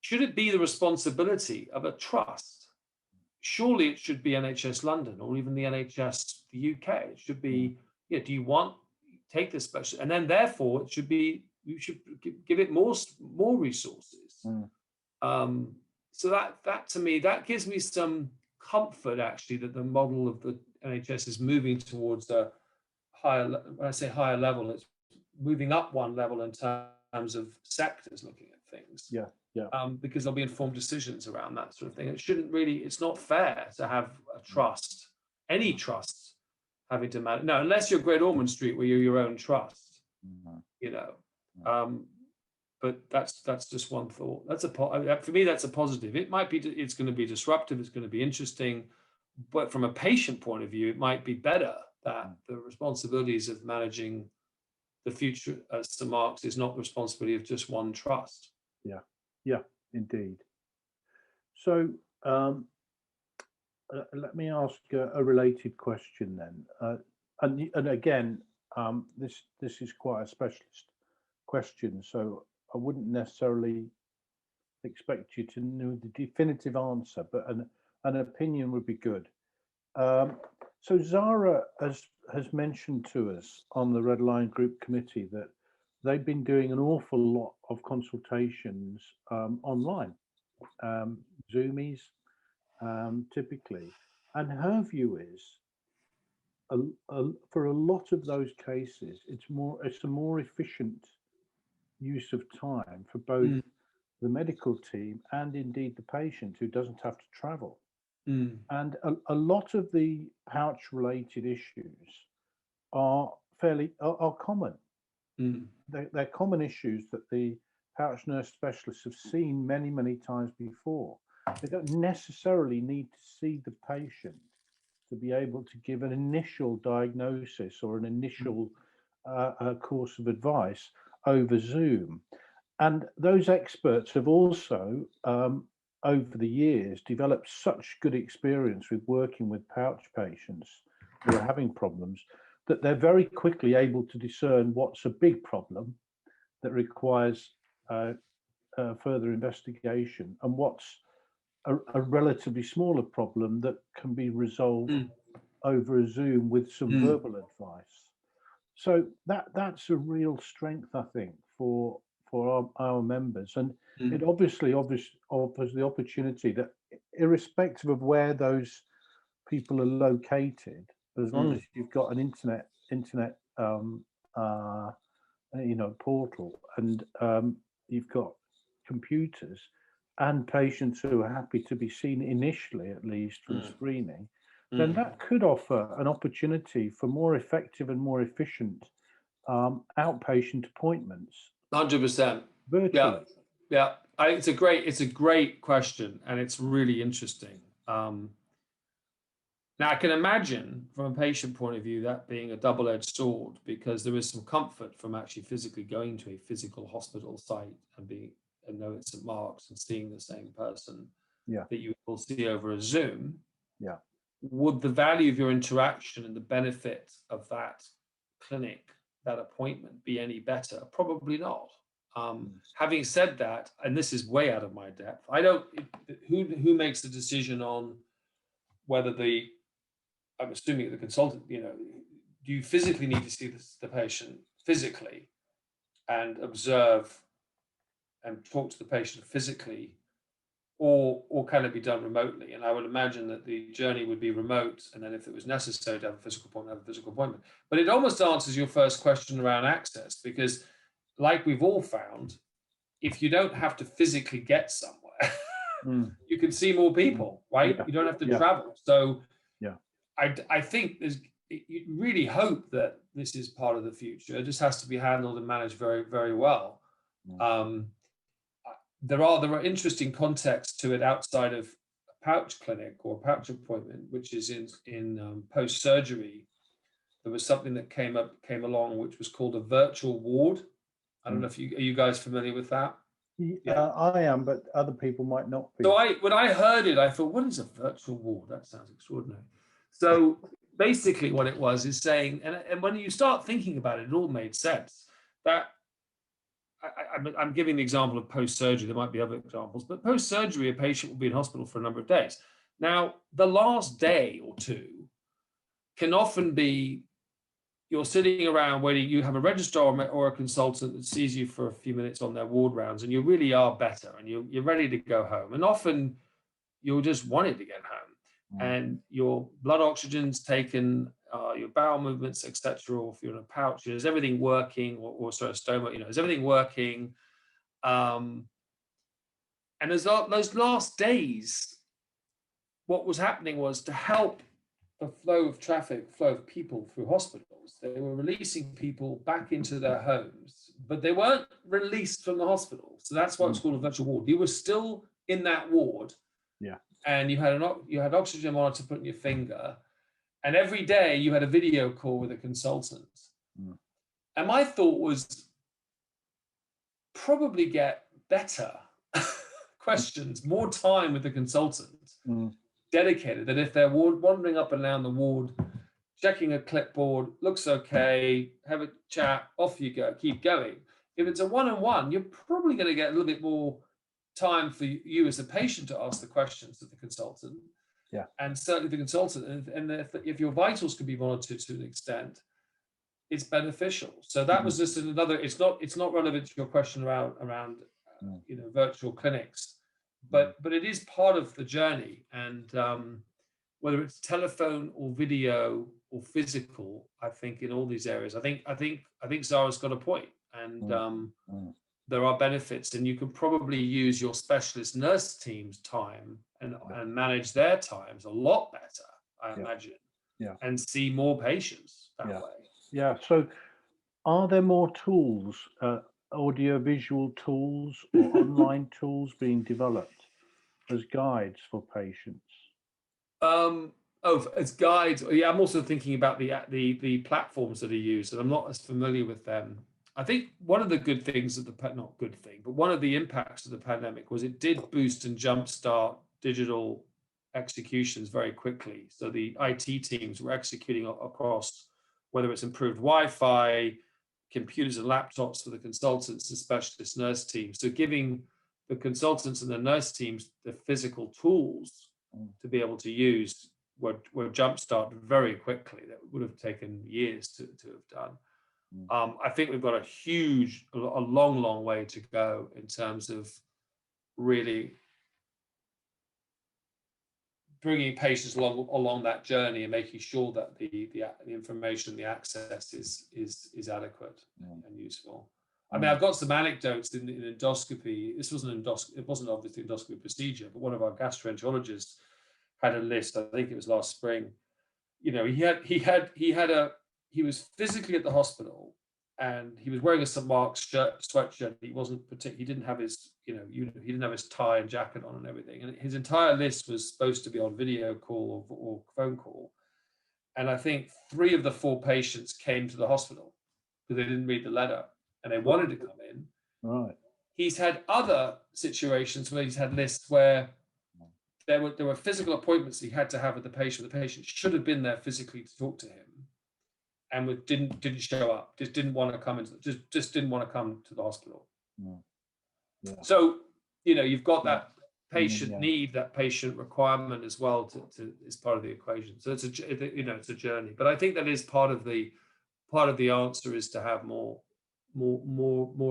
Speaker 2: Should it be the responsibility of a trust? Surely it should be NHS London or even the NHS the UK. It should be, yeah, do you want, take this special, and then therefore it should be, you should give it more resources. So that to me, that gives me some comfort actually that the model of the NHS is moving towards a higher, when I say higher level, it's moving up one level in terms of sectors looking at things.
Speaker 1: Yeah.
Speaker 2: Because there'll be informed decisions around that sort of thing. It shouldn't really, it's not fair to have a trust, any trust having to manage, no, unless you're Great Ormond Street where you're your own trust, you know. But that's just one thought. That's for me, that's a positive. It might be, it's going to be disruptive, it's going to be interesting, but from a patient point of view, it might be better that the responsibilities of managing the future at St Mark's is not the responsibility of just one trust.
Speaker 1: Yeah, indeed. So let me ask a related question then. And again, this is quite a specialist question, so I wouldn't necessarily expect you to know the definitive answer, but an opinion would be good. So Zara has mentioned to us on the Red Line Group Committee that they've been doing an awful lot of consultations online, Zoomies, typically. And her view is, for a lot of those cases, it's a more efficient use of time for both the medical team and indeed the patient who doesn't have to travel. And a lot of the pouch-related issues are common. They're common issues that the pouch nurse specialists have seen many, many times before. They don't necessarily need to see the patient to be able to give an initial diagnosis or an initial course of advice over Zoom. And those experts have also, over the years, developed such good experience with working with pouch patients who are having problems that they're very quickly able to discern what's a big problem that requires further investigation and what's a relatively smaller problem that can be resolved over a Zoom with some verbal advice. So that's a real strength, I think, for our members, and it obviously offers the opportunity that, irrespective of where those people are located, as long as you've got an internet portal, and you've got computers and patients who are happy to be seen initially, at least from screening, then that could offer an opportunity for more effective and more efficient outpatient appointments.
Speaker 2: 100%.
Speaker 1: Virtually.
Speaker 2: Yeah. It's a great question, and it's really interesting. Now, I can imagine from a patient point of view that being a double-edged sword, because there is some comfort from actually physically going to a physical hospital site and know it's St Mark's and seeing the same person that you will see over a Zoom.
Speaker 1: Yeah.
Speaker 2: Would the value of your interaction and the benefit of that clinic, that appointment, be any better? Probably not. Having said that, and this is way out of my depth, who makes the decision on whether I'm assuming the consultant, do you physically need to see the patient physically and observe and talk to the patient physically, or can it be done remotely? And I would imagine that the journey would be remote, and then if it was necessary to have a physical appointment, have a physical appointment. But it almost answers your first question around access, because like we've all found, if you don't have to physically get somewhere, you can see more people, right? You don't have to travel. So I think you really hope that this is part of the future. It just has to be handled and managed very, very well. There are interesting contexts to it outside of a pouch clinic or a pouch appointment, which is in post-surgery. There was something that came along, which was called a virtual ward. I don't know if are you guys familiar with that?
Speaker 1: I am, but other people might not be.
Speaker 2: So when I heard it, I thought, what is a virtual ward? That sounds extraordinary. So basically what it was is saying, and when you start thinking about it, it all made sense. That I'm giving the example of post-surgery. There might be other examples, but post-surgery, a patient will be in hospital for a number of days. Now, the last day or two can often be you're sitting around waiting. You have a registrar or a consultant that sees you for a few minutes on their ward rounds, and you really are better, and you're ready to go home. And often you're just wanting to get home, and your blood oxygen's taken, your bowel movements, etc. Or if you're in a pouch, is everything working? Or sorry, stoma, is everything working? And those last days, what was happening was to help the flow of traffic, flow of people through hospitals. They were releasing people back into their homes, but they weren't released from the hospital. So that's why it's called a virtual ward. You were still in that ward, and you had oxygen monitor put in your finger, and every day you had a video call with a consultant. And my thought was probably get better questions, more time with the consultant. Dedicated, that if they're wandering up and down the ward, checking a clipboard, looks okay, have a chat, off you go, keep going. If it's a one-on-one, you're probably going to get a little bit more time for you as a patient to ask the questions to the consultant. And certainly the consultant, and if your vitals can be monitored to an extent, it's beneficial. So that was just another. It's not relevant to your question around virtual clinics. But it is part of the journey, and whether it's telephone or video or physical, I think in all these areas, I think Zara's got a point, and there are benefits, and you can probably use your specialist nurse team's time and manage their times a lot better, I imagine, and see more patients that way.
Speaker 1: So, are there more tools? Audiovisual tools or online tools being developed as guides for patients?
Speaker 2: As guides, I'm also thinking about the platforms that are used, and I'm not as familiar with them. I think one of the good things not good thing, but one of the impacts of the pandemic was it did boost and jumpstart digital executions very quickly. So the IT teams were executing across, whether it's improved Wi-Fi, computers and laptops for the consultants and specialist nurse teams. So giving the consultants and the nurse teams the physical tools to be able to use were jump-started very quickly. That would have taken years to have done. I think we've got a long way to go in terms of really bringing patients along that journey and making sure that the information, the access is adequate and useful. I mean, I've got some anecdotes in endoscopy. This wasn't it wasn't obviously endoscopy procedure, but one of our gastroenterologists had a list. I think it was last spring. He was physically at the hospital, and he was wearing a St. Mark's sweatshirt. He didn't have his he didn't have his tie and jacket on and everything. And his entire list was supposed to be on video call or phone call. And I think 3 of the 4 patients came to the hospital because they didn't read the letter and they wanted to come in.
Speaker 1: Right.
Speaker 2: He's had other situations where he's had lists where there were physical appointments he had to have with the patient. The patient should have been there physically to talk to him, and didn't show up. Just didn't want to come just didn't want to come to the hospital. So you've got that patient need, that patient requirement as well to is part of the equation. So it's a journey. But I think that is part of the answer is to have more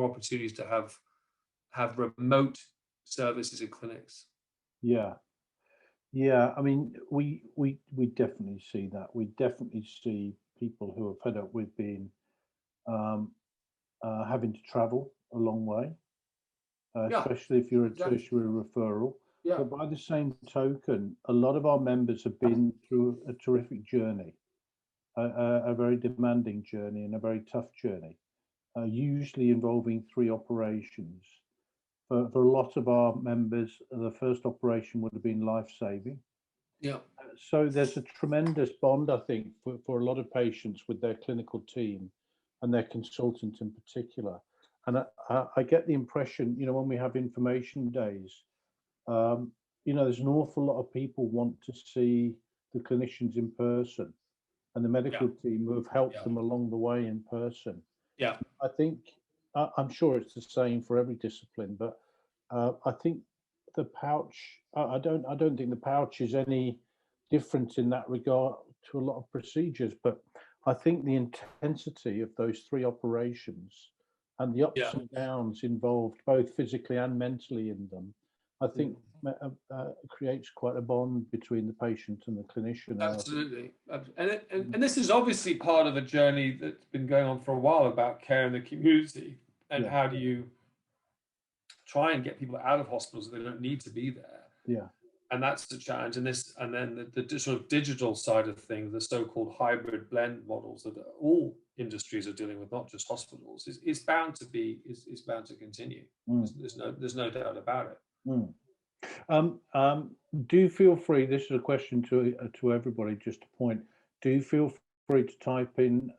Speaker 2: opportunities to have remote services in clinics.
Speaker 1: I mean, we definitely see that. We definitely see people who are fed up with being having to travel a long way, especially if you're a tertiary referral. But by the same token, a lot of our members have been through a terrific journey, a very demanding journey and a very tough journey, usually involving 3 operations. For a lot of our members, the first operation would have been life-saving. So there's a tremendous bond, I think, for a lot of patients with their clinical team and their consultant in particular. And I get the impression, when we have information days, there's an awful lot of people want to see the clinicians in person, and the medical team who have helped them along the way in person.
Speaker 2: Yeah.
Speaker 1: I think, I'm sure it's the same for every discipline, but I think the pouch, I don't think the pouch is any different in that regard to a lot of procedures, but I think the intensity of those 3 operations and the ups and downs involved, both physically and mentally in them, I think creates quite a bond between the patient and the clinician.
Speaker 2: Absolutely. And this is obviously part of a journey that's been going on for a while about care in the community, and how do you try and get people out of hospitals so they don't need to be there.
Speaker 1: Yeah.
Speaker 2: And that's the challenge. And then the sort of digital side of things, the so-called hybrid blend models that all industries are dealing with, not just hospitals, is bound to continue. There's no doubt about it.
Speaker 1: Do feel free, this is a question to everybody, just a point, do feel free to type in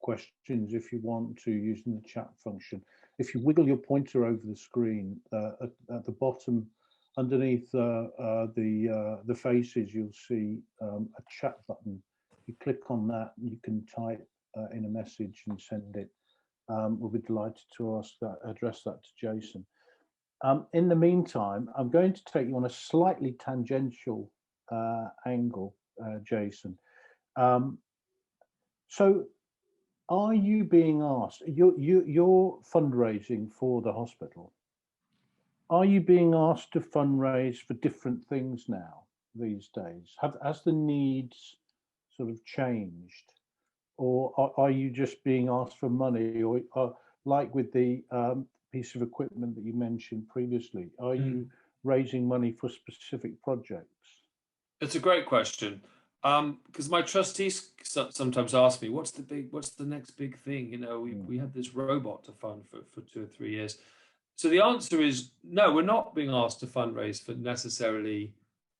Speaker 1: questions if you want to, using the chat function. If you wiggle your pointer over the screen, at the bottom underneath the faces, you'll see a chat button. You click on that and you can type in a message and send it. We'll be delighted to address that to Jason. In the meantime, I'm going to take you on a slightly tangential angle, Jason. So are you being asked, you're fundraising for the hospital. Are you being asked to fundraise for different things now these days? Has the needs sort of changed? Or are you just being asked for money? Or like with the piece of equipment that you mentioned previously, are you raising money for specific projects?
Speaker 2: It's a great question, because my trustees sometimes ask me, what's the next big thing? We had this robot to fund for 2 or 3 years. So the answer is no, we're not being asked to fundraise for necessarily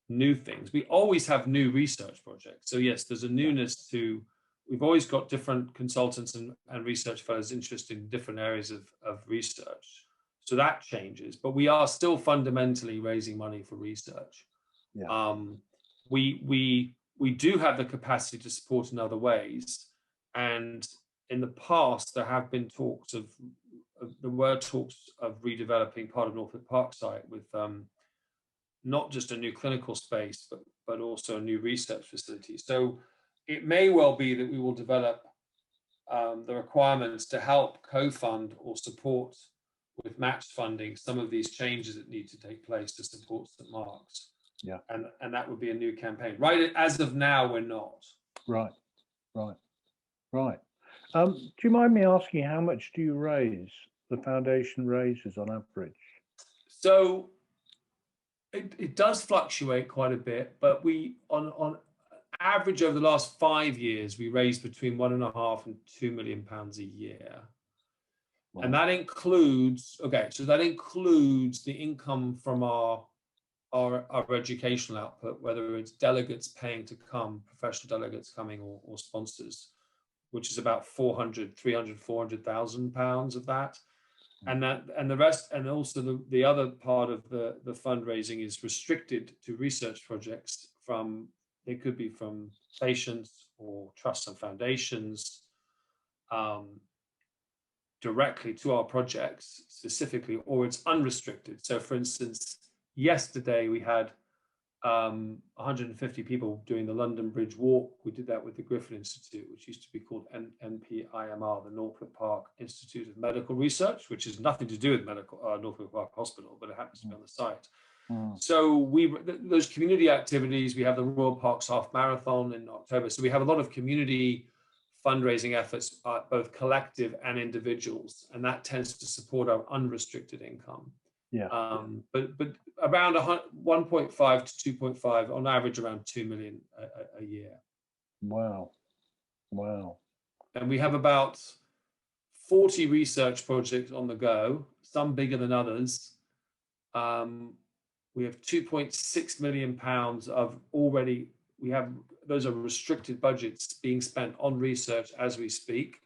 Speaker 2: new things. We always have new research projects. So yes, there's a newness to, we've always got different consultants and research fellows interested in different areas of research. So that changes, but we are still fundamentally raising money for research.
Speaker 1: Yeah.
Speaker 2: We do have the capacity to support in other ways. And in the past, there have been talks of redeveloping part of Northwick Park site with not just a new clinical space, but also a new research facility. So it may well be that we will develop the requirements to help co-fund or support with matched funding some of these changes that need to take place to support St. Mark's.
Speaker 1: Yeah.
Speaker 2: And that would be a new campaign. Right, as of now, we're not.
Speaker 1: Right. Do you mind me asking, how much do you raise, the foundation raises on average?
Speaker 2: So it does fluctuate quite a bit, but we on average over the last 5 years, we raised between £1.5 and £2 million a year. Wow. And that includes, that includes the income from our educational output, whether it's delegates paying to come, professional delegates coming, or sponsors, which is about 400,000 pounds of that. And the rest, and also the other part of the fundraising is restricted to research projects they could be from patients or trusts and foundations, directly to our projects specifically, or it's unrestricted. So for instance, yesterday we had 150 people doing the London Bridge Walk. We did that with the Griffin Institute, which used to be called NPIMR, the Northwick Park Institute of Medical Research, which has nothing to do with Northwick Park Hospital, but it happens to be on the site. So those community activities, we have the Royal Parks Half Marathon in October. So we have a lot of community fundraising efforts, both collective and individuals, and that tends to support our unrestricted income.
Speaker 1: Yeah.
Speaker 2: But around 1.5 to 2.5, on average, around 2 million a year.
Speaker 1: Wow.
Speaker 2: And we have about 40 research projects on the go, some bigger than others. We have 2.6 million pounds of already, those are restricted budgets being spent on research as we speak.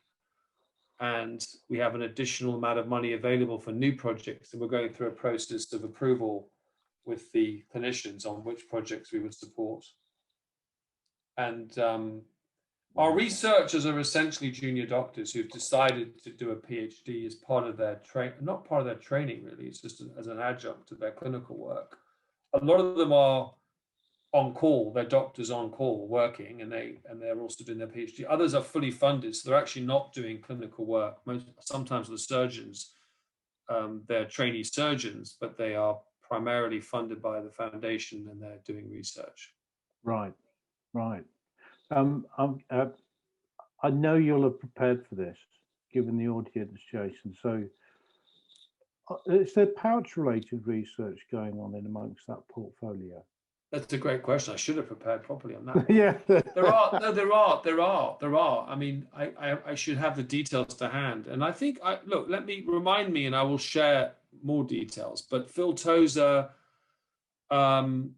Speaker 2: and we have an additional amount of money available for new projects, and we're going through a process of approval with the clinicians on which projects we would support. And our researchers are essentially junior doctors who've decided to do a PhD as part of their not part of their training, really. It's just as an adjunct to their clinical work. A lot of them are on call, they're doctors on call working, and they're also doing their PhD. Others are fully funded, so they're actually not doing clinical work. Sometimes the surgeons, they're trainee surgeons, but they are primarily funded by the foundation, and they're doing research.
Speaker 1: Right, right. I know you'll have prepared for this, given the audience, Jason. So, is there pouch-related research going on in amongst that portfolio?
Speaker 2: That's a great question. I should have prepared properly on that.
Speaker 1: Yeah.
Speaker 2: There are. I mean, I should have the details to hand. And I think, look, let me remind me, and I will share more details. But Phil Tozer, and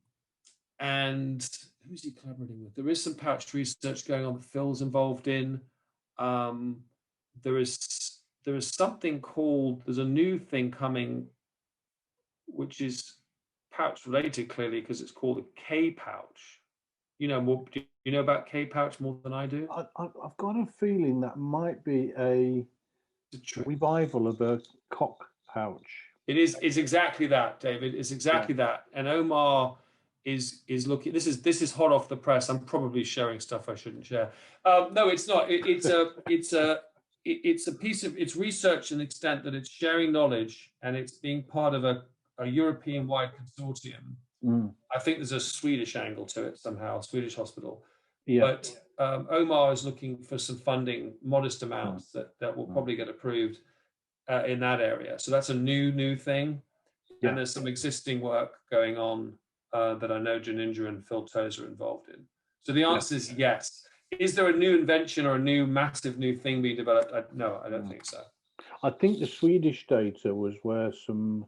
Speaker 2: who's he collaborating with? There is some pouch research going on that Phil's involved in. There is something called, there's a new thing coming, which is pouch related, clearly, because it's called a K pouch. You know more? Do you know about K pouch more than I do?
Speaker 1: I've got a feeling that might be a revival of a cock pouch.
Speaker 2: It is. It's exactly that, David. It's exactly that. And Omar is looking. This is hot off the press. I'm probably sharing stuff I shouldn't share. No, it's not. It's a piece of, it's research in the extent that it's sharing knowledge, and it's being part of a European-wide consortium. I think there's a Swedish angle to it somehow, Swedish hospital. Yeah. But Omar is looking for some funding, modest amounts that will probably get approved in that area. So that's a new thing. Yeah. And there's some existing work going on that I know Janinja and Phil Tozer are involved in. So the answer is yes. Is there a new invention or a new massive new thing being developed? No, I don't think so.
Speaker 1: I think the Swedish data was where some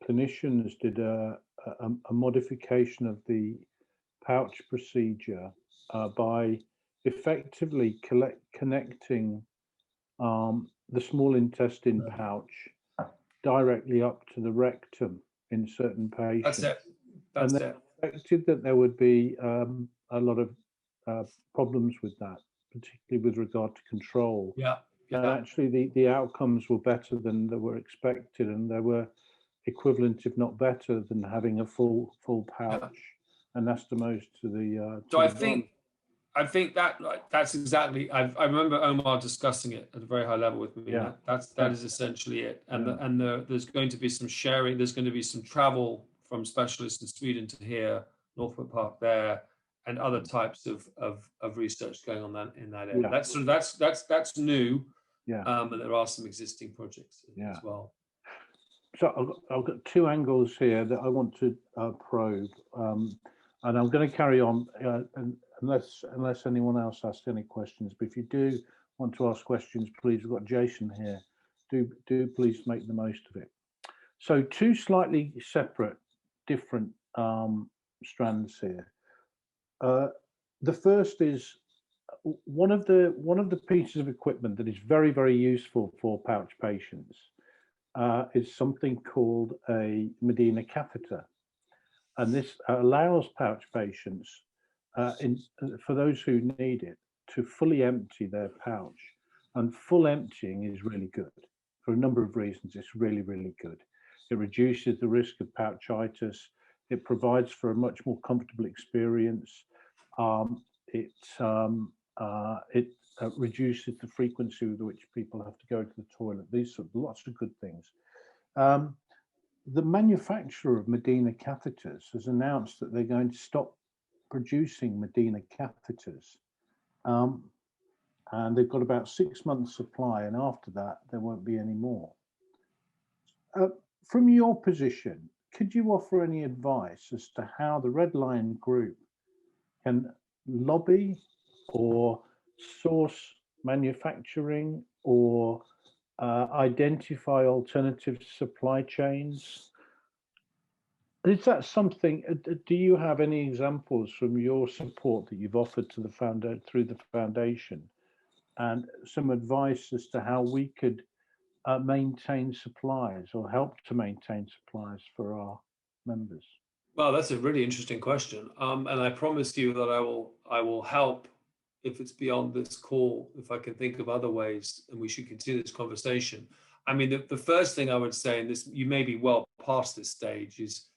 Speaker 1: clinicians did a modification of the pouch procedure by effectively connecting the small intestine pouch directly up to the rectum in certain patients.
Speaker 2: That's
Speaker 1: and they expected that there would be a lot of problems with that, particularly with regard to control.
Speaker 2: Yeah.
Speaker 1: And actually the outcomes were better than they were expected, and they were equivalent, if not better, than having a full pouch anastomosed to the.
Speaker 2: So I think that's exactly. I remember Omar discussing it at a very high level with me. Yeah. That is essentially it. And there's going to be some sharing. There's going to be some travel from specialists in Sweden to here, Northwick Park there, and other types of research going on in that area. Yeah. That's new. Yeah. And there are some existing projects as well.
Speaker 1: So I've got two angles here that I want to probe, and I'm going to carry on unless anyone else asks any questions. But if you do want to ask questions, please, we've got Jason here. Do please make the most of it. So two slightly separate, different strands here. The first is one of the pieces of equipment that is very, very useful for pouch patients. Is something called a Medina Catheter, and this allows pouch patients, for those who need it, to fully empty their pouch. And full emptying is really good for a number of reasons. It's really, really good. It reduces the risk of pouchitis. It provides for a much more comfortable experience. It reduces the frequency with which people have to go to the toilet. These are lots of good things. The manufacturer of Medina catheters has announced that they're going to stop producing Medina catheters. And they've got about 6 months supply, and after that, there won't be any more. From your position, could you offer any advice as to how the Red Lion Group can lobby or source manufacturing or identify alternative supply chains? Is that something? Do you have any examples from your support that you've offered to the through the foundation and some advice as to how we could maintain supplies or help to maintain supplies for our members.
Speaker 2: Well, that's a really interesting question, and I promise you that I will help if it's beyond this call, if I can think of other ways, and we should continue this conversation. I mean, the first thing I would say, and this you may be well past this stage, is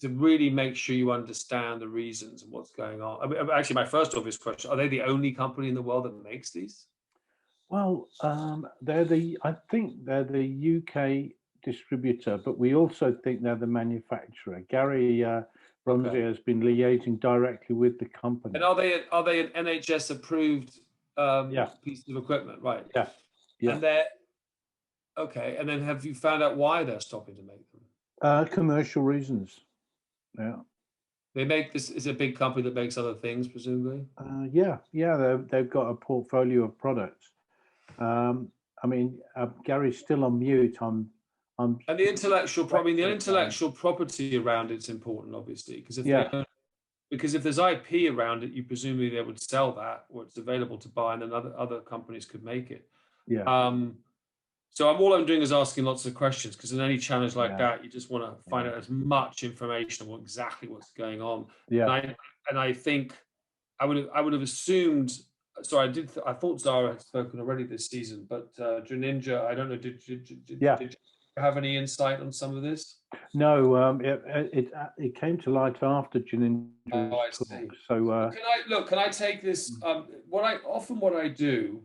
Speaker 2: to really make sure you understand the reasons and what's going on. I mean, actually, my first obvious question: are they the only company in the world that makes these?
Speaker 1: Well, I think they're the UK distributor, but we also think they're the manufacturer. Gary Bromsey has been liaising directly with the company.
Speaker 2: And are they an NHS approved
Speaker 1: Yeah.
Speaker 2: piece of equipment, right?
Speaker 1: Yeah. Yeah.
Speaker 2: And they're okay. And then have you found out why they're stopping to make them?
Speaker 1: Commercial reasons. Yeah.
Speaker 2: They make this is a big company that makes other things, presumably.
Speaker 1: Yeah. They've got a portfolio of products. I mean, Gary's still on mute. I'm.
Speaker 2: And the intellectual property around it's important, obviously, because if there's IP around it, you presumably they would sell that, or it's available to buy, and then other companies could make it.
Speaker 1: Yeah.
Speaker 2: So all I'm doing is asking lots of questions, because in any challenge like that, you just want to find out as much information on exactly what's going on.
Speaker 1: Yeah.
Speaker 2: And I think I would have assumed. Sorry, I thought Zara had spoken already this season, but Janinja, I don't know. Did you have any insight on some of this?
Speaker 1: No, it came to light after Janinja.
Speaker 2: Oh, I see.
Speaker 1: So
Speaker 2: can I take this? What I do,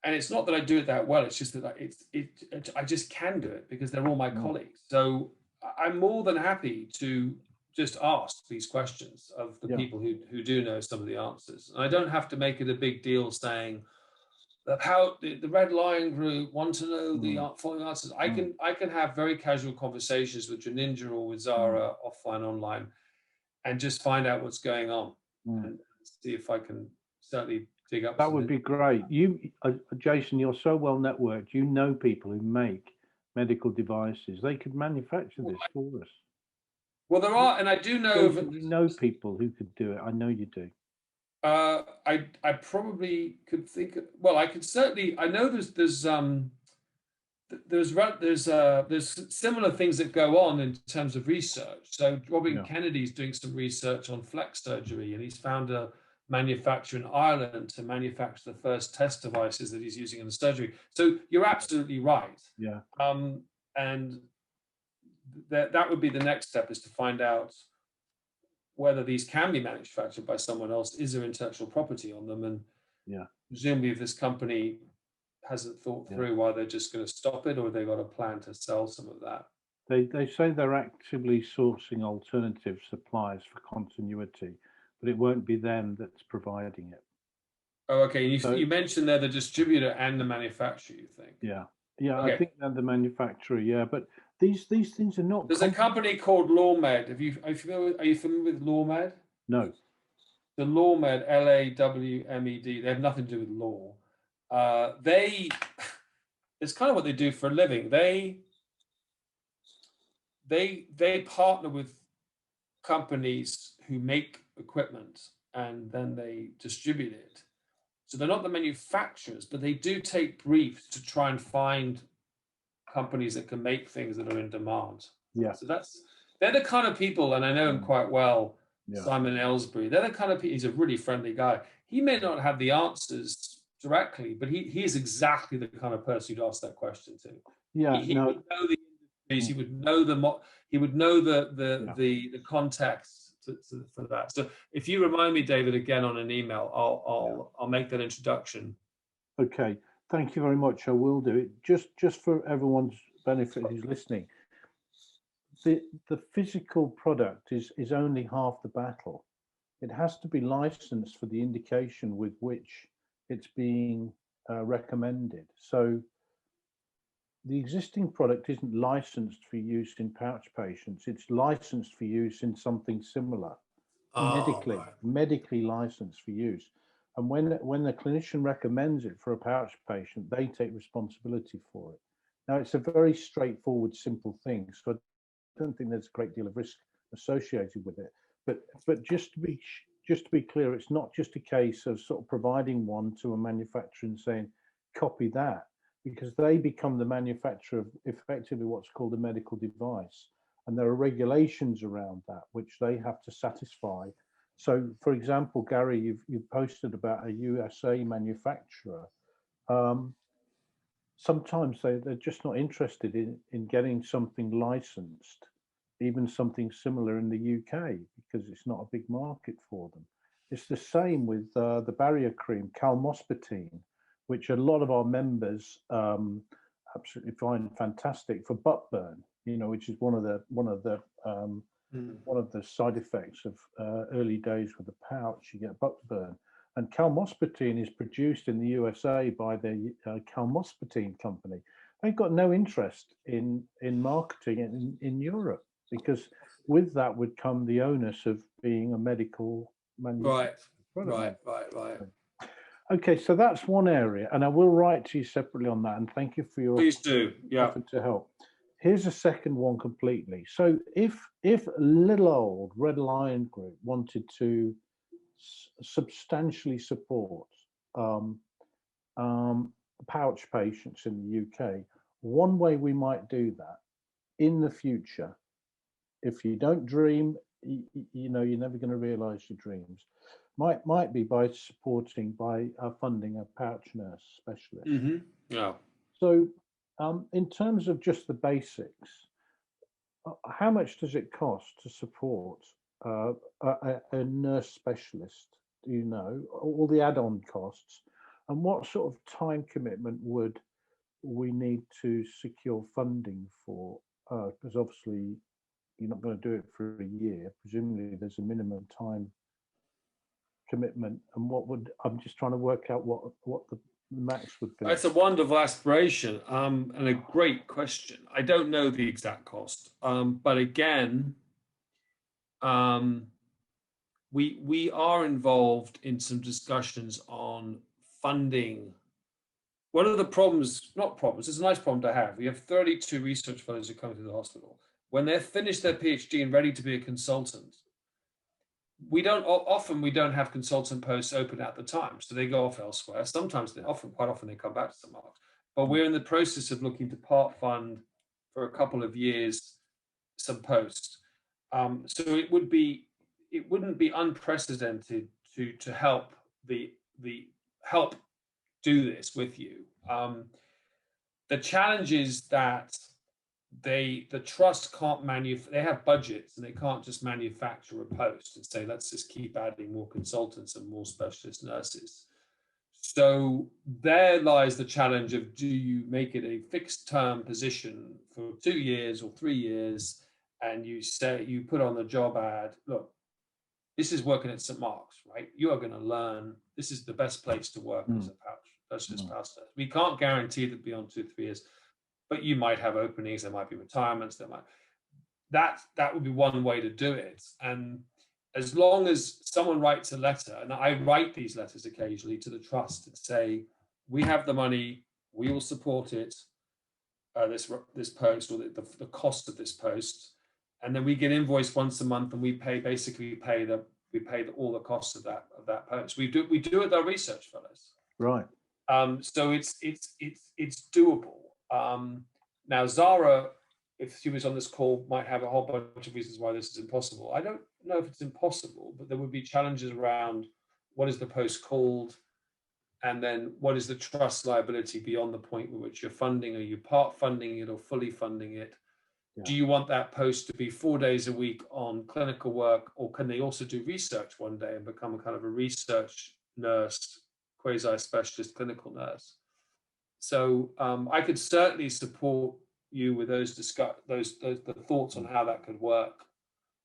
Speaker 2: and it's not that I do it that well. It's just that I just can do it because they're all my colleagues. So I'm more than happy to just ask these questions of the people who do know some of the answers. And I don't have to make it a big deal saying that how the Red Lion Group want to know the following answers. I can have very casual conversations with Janinja or with Zara offline, online, and just find out what's going on and see if I can certainly dig up.
Speaker 1: That would be great. You, Jason, you're so well networked. You know people who make medical devices. They could manufacture this for us.
Speaker 2: Well, there are, and I do know.
Speaker 1: You know people who could do it. I know you do.
Speaker 2: I probably could think. Well, I could certainly. I know there's similar things that go on in terms of research. So Robin Kennedy's doing some research on flex surgery, and he's found a manufacturer in Ireland to manufacture the first test devices that he's using in the surgery. So you're absolutely right.
Speaker 1: Yeah.
Speaker 2: And that would be the next step, is to find out whether these can be manufactured by someone else. Is there intellectual property on them? And presumably if this company hasn't thought through why they're just going to stop it, or they got a plan to sell some of that.
Speaker 1: They say they're actively sourcing alternative supplies for continuity, but it won't be them that's providing it.
Speaker 2: Oh, okay. You mentioned they're the distributor and the manufacturer, you think?
Speaker 1: Yeah. Okay. I think they're the manufacturer, but these things are not.
Speaker 2: There's a company called LawMed. Are you familiar with LawMed?
Speaker 1: No.
Speaker 2: The LawMed, LAWMED, they have nothing to do with law. It's kind of what they do for a living. They partner with companies who make equipment, and then they distribute it. So they're not the manufacturers, but they do take briefs to try and find companies that can make things that are in demand.
Speaker 1: Yeah.
Speaker 2: So they're the kind of people, and I know him quite well, Simon Ellsbury. They're the kind of people. He's a really friendly guy. He may not have the answers directly, but he is exactly the kind of person you'd ask that question to.
Speaker 1: Yeah.
Speaker 2: He would know the industries. He would know the context for that. So if you remind me, David, again on an email, I'll make that introduction.
Speaker 1: Okay. Thank you very much. I will do it. Just for everyone's benefit who's listening, the physical product is only half the battle. It has to be licensed for the indication with which it's being recommended. So the existing product isn't licensed for use in pouch patients. It's licensed for use in something similar, medically licensed for use. And when the clinician recommends it for a pouch patient, they take responsibility for it. Now, it's a very straightforward, simple thing. So I don't think there's a great deal of risk associated with it. But just to be just to be clear, it's not just a case of sort of providing one to a manufacturer and saying, copy that, because they become the manufacturer of effectively what's called a medical device. And there are regulations around that, which they have to satisfy. So, for example, Gary, you've posted about a USA manufacturer. Sometimes they're just not interested in getting something licensed, even something similar in the UK, because it's not a big market for them. It's the same with the barrier cream, calmospertine, which a lot of our members absolutely find fantastic for butt burn. You know, which is one of the side effects of early days with the pouch. You get butt burn. And calmospertine is produced in the USA by the calmospertine company. They've got no interest in marketing it in Europe, because with that would come the onus of being a medical manufacturer.
Speaker 2: Right.
Speaker 1: Okay, so that's one area, and I will write to you separately on that. And thank you for your
Speaker 2: Please do. Yeah.
Speaker 1: effort to help. Here's a second one completely. So if little old Red Lion Group wanted to substantially support pouch patients in the UK, one way we might do that in the future, if you don't dream, you know, you're never going to realize your dreams, might be by funding a pouch nurse specialist.
Speaker 2: Mm-hmm. Yeah.
Speaker 1: So in terms of just the basics, how much does it cost to support a nurse specialist? Do you know all the add-on costs, and what sort of time commitment would we need to secure funding for? Because obviously you're not going to do it for a year. Presumably there's a minimum time commitment, and I'm just trying to work out what the max would be.
Speaker 2: That's a wonderful aspiration and a great question. I don't know the exact cost, but again, we are involved in some discussions on funding. One of the problems, not problems, it's a nice problem to have. We have 32 research fellows who come to the hospital. When they're finished their PhD and ready to be a consultant, we don't have consultant posts open at the time, so they go off elsewhere. Sometimes quite often they come back to St. Mark's, but we're in the process of looking to part fund for a couple of years some posts. So it wouldn't be unprecedented to help help do this with you. The challenge is that the trust can't they have budgets and they can't just manufacture a post and say, let's just keep adding more consultants and more specialist nurses. So there lies the challenge of, do you make it a fixed term position for 2 years or 3 years, and you put on the job ad, look, this is working at St. Mark's, right? You are going to learn, this is the best place to work as a specialist pouch nurse. We can't guarantee that beyond 2 or 3 years, but you might have openings, there might be retirements, that would be one way to do it. And as long as someone writes a letter, and I write these letters occasionally to the trust and say, we have the money, we will support it, this post, or the cost of this post, and then we get invoiced once a month, and we pay all the costs of that post. We do it with our research fellows.
Speaker 1: Right.
Speaker 2: So it's doable. Now Zara, if she was on this call, might have a whole bunch of reasons why this is impossible. I don't know if it's impossible, but there would be challenges around what is the post called, and then what is the trust liability beyond the point at which you're funding. Are you part funding it or fully funding it? Yeah. Do you want that post to be 4 days a week on clinical work, or can they also do research one day and become a kind of a research nurse, quasi-specialist clinical nurse? So I could certainly support you with the thoughts on how that could work.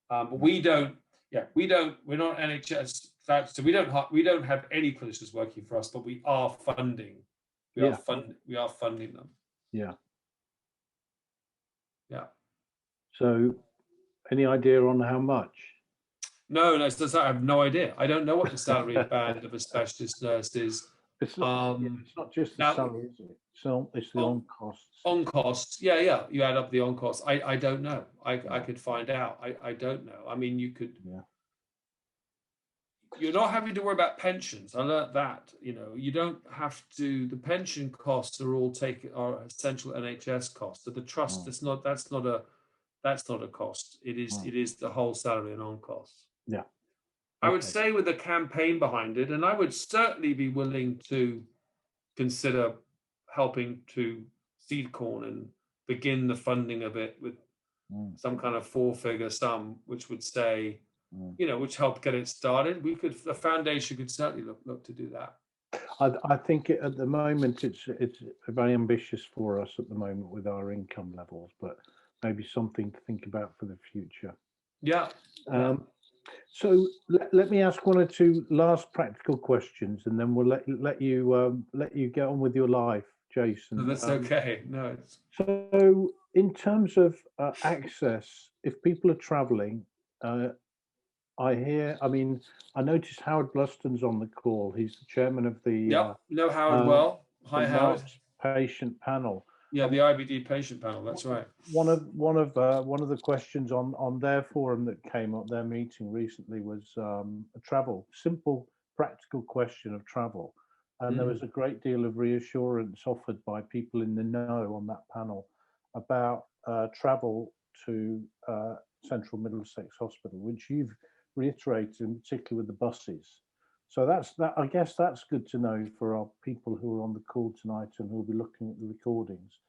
Speaker 2: But we're not NHS, so we don't have any clinicians working for us, but we are funding. We are funding them.
Speaker 1: Yeah.
Speaker 2: Yeah.
Speaker 1: So, any idea on how much?
Speaker 2: No, I have no idea. I don't know what the salary band of a specialist nurse is.
Speaker 1: It's not just the salary, is it? So it's the on costs.
Speaker 2: On costs, yeah. You add up the on costs. I don't know. I could find out. I don't know. I mean, you could. you're not having to worry about pensions. I learnt that. You don't have to. The pension costs are essential NHS costs. So the trust, that's not a cost. It is the whole salary and on costs.
Speaker 1: Yeah.
Speaker 2: I would say with the campaign behind it, and I would certainly be willing to consider helping to seed corn and begin the funding of it with some kind of 4-figure sum, which would say, which helped get it started. The foundation could certainly look to do that.
Speaker 1: I think at the moment it's very ambitious for us at the moment with our income levels, but maybe something to think about for the future.
Speaker 2: Yeah.
Speaker 1: So let me ask one or two last practical questions, and then we'll let you get on with your life, Jason.
Speaker 2: No, that's okay. No.
Speaker 1: So in terms of access, if people are travelling, I noticed Howard Bluston's on the call. He's the chairman of the
Speaker 2: Howard well. Hi, Howard.
Speaker 1: Patient panel.
Speaker 2: Yeah, the IBD patient panel. That's right.
Speaker 1: One of the questions on their forum that came up, their meeting recently, was a simple, practical question of travel, and there was a great deal of reassurance offered by people in the know on that panel about travel to Central Middlesex Hospital, which you've reiterated, in particular with the buses. So I guess that's good to know for our people who are on the call tonight and who will be looking at the recordings.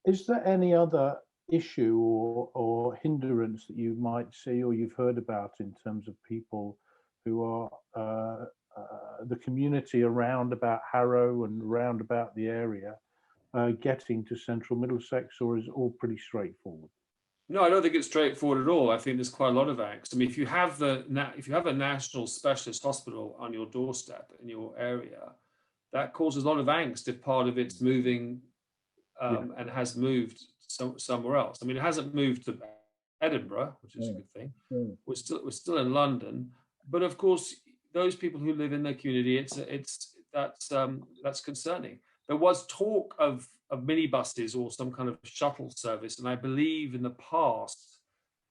Speaker 1: Is there any other issue or hindrance that you might see or you've heard about in terms of people who are the community around about Harrow and around about the area getting to Central Middlesex, or is it all pretty straightforward?
Speaker 2: No, I don't think it's straightforward at all. I think there's quite a lot of angst. I mean, if you have a national specialist hospital on your doorstep in your area, that causes a lot of angst if part of it's moving and has moved somewhere else. I mean, it hasn't moved to Edinburgh, which is a good thing. We're still in London, but of course, those people who live in their community, that's concerning. There was talk of minibuses or some kind of shuttle service, and I believe in the past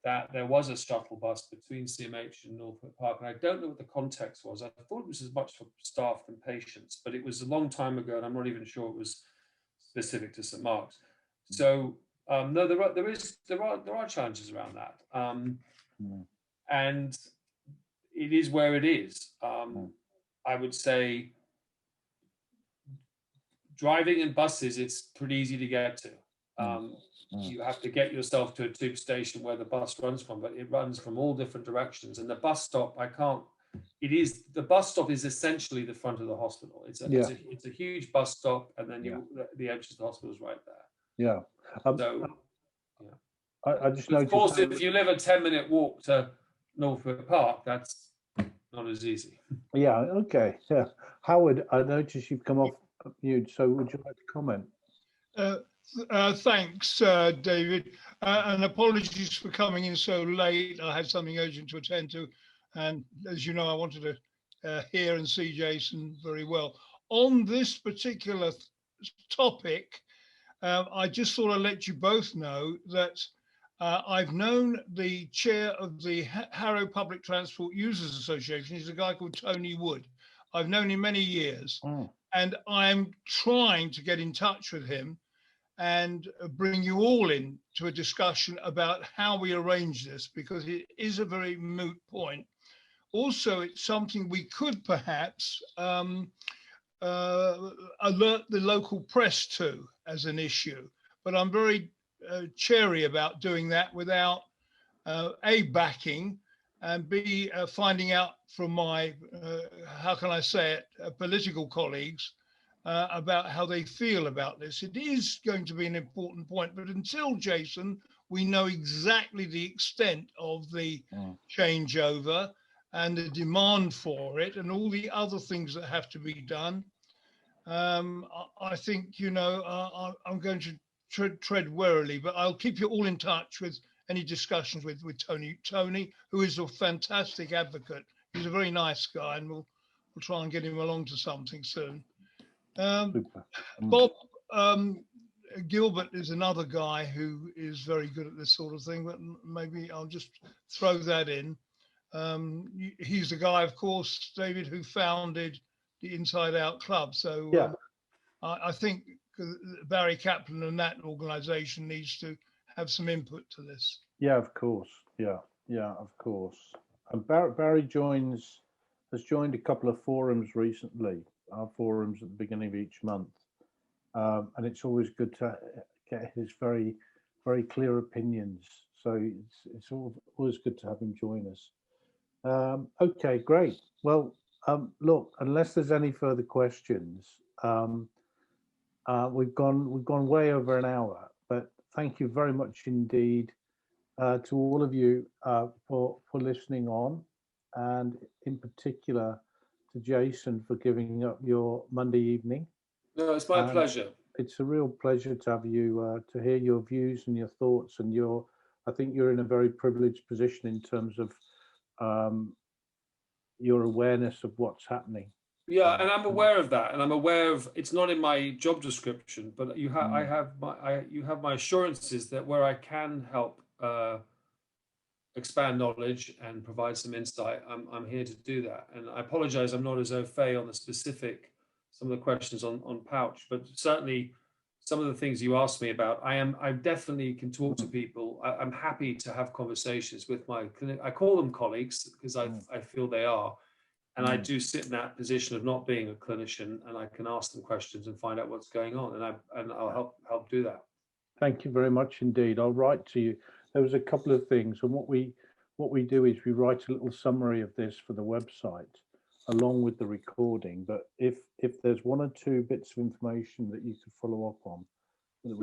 Speaker 2: that there was a shuttle bus between CMH and Northwick Park, and I don't know what the context was. I thought it was as much for staff than patients, but it was a long time ago, and I'm not even sure it was specific to St Mark's. So no, there are challenges around that, and it is where it is. I would say driving in buses, it's pretty easy to get to. You have to get yourself to a tube station where the bus runs from, but it runs from all different directions. And the bus stop, the bus stop is essentially the front of the hospital. It's a huge bus stop, and then the entrance to the hospital is right there.
Speaker 1: Yeah. I just noticed.
Speaker 2: Of course, if you live a 10-minute walk to Northwick Park, that's not as easy.
Speaker 1: Yeah. Okay. Yeah. Howard, I noticed you've come off mute, so would you like to comment?
Speaker 3: Thanks, David, and apologies for coming in so late. I had something urgent to attend to, and as you know, I wanted to hear and see Jason very well. On this particular topic, I just thought I'd let you both know that I've known the chair of the Harrow Public Transport Users Association. He's a guy called Tony Wood. I've known him many years, and I'm trying to get in touch with him and bring you all in to a discussion about how we arrange this, because it is a very moot point. Also, it's something we could perhaps alert the local press to as an issue, but I'm very chary about doing that without A, backing, and B, finding out from my, how can I say it, political colleagues about how they feel about this. It is going to be an important point, but until, Jason, we know exactly the extent of the changeover and the demand for it and all the other things that have to be done, I think, I'm going to tread warily, but I'll keep you all in touch with any discussions with Tony, who is a fantastic advocate. He's a very nice guy, and we'll try and get him along to something soon. Bob Gilbert is another guy who is very good at this sort of thing, but maybe I'll just throw that in. He's the guy, of course, David, who founded the Inside Out Club. So
Speaker 1: Yeah.
Speaker 3: I think Barry Kaplan and that organisation needs to have some input to this.
Speaker 1: Yeah, of course. Yeah, of course. And Barry has joined a couple of forums recently, our forums at the beginning of each month. And it's always good to get his very, very clear opinions. So it's always good to have him join us. Okay, great. Well, look, unless there's any further questions, we've gone way over an hour, but thank you very much indeed to all of you for listening on, and in particular to Jason for giving up your Monday evening.
Speaker 2: No, it's my pleasure.
Speaker 1: It's a real pleasure to have you to hear your views and your thoughts, and I think you're in a very privileged position in terms of your awareness of what's happening.
Speaker 2: Yeah, and I'm aware of that, and I'm aware of it's not in my job description, but you have my assurances that where I can help expand knowledge and provide some insight, I'm here to do that. And I apologize, I'm not as au fait on the specific some of the questions on pouch, but certainly some of the things you asked me about, I definitely can talk to people. I'm happy to have conversations with my I call them colleagues because I feel they are. And I do sit in that position of not being a clinician, and I can ask them questions and find out what's going on, and I'll help do that.
Speaker 1: Thank you very much indeed. I'll write to you. There was a couple of things, and what we do is we write a little summary of this for the website along with the recording. But if there's one or two bits of information that you could follow up on,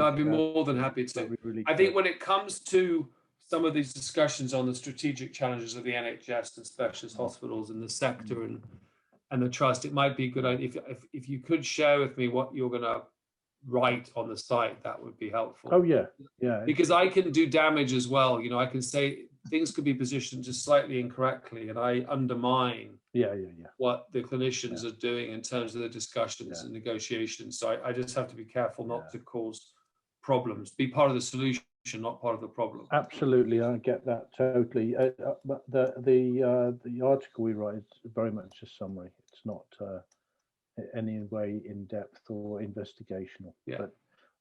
Speaker 2: I'd be more than happy to.
Speaker 1: Really
Speaker 2: I think when it comes to some of these discussions on the strategic challenges of the NHS and specialist hospitals and the sector and the trust, it might be a good idea if you could share with me what you're going to write on the site. That would be helpful.
Speaker 1: Oh yeah,
Speaker 2: because I can do damage as well. I can say things could be positioned just slightly incorrectly, and I undermine what the clinicians are doing in terms of the discussions and negotiations. So I just have to be careful not to cause problems. Be part of the solution, not part of the problem.
Speaker 1: Absolutely, I get that totally. But the article we write is very much a summary. It's not any way in depth or investigational.
Speaker 2: Yeah.
Speaker 1: But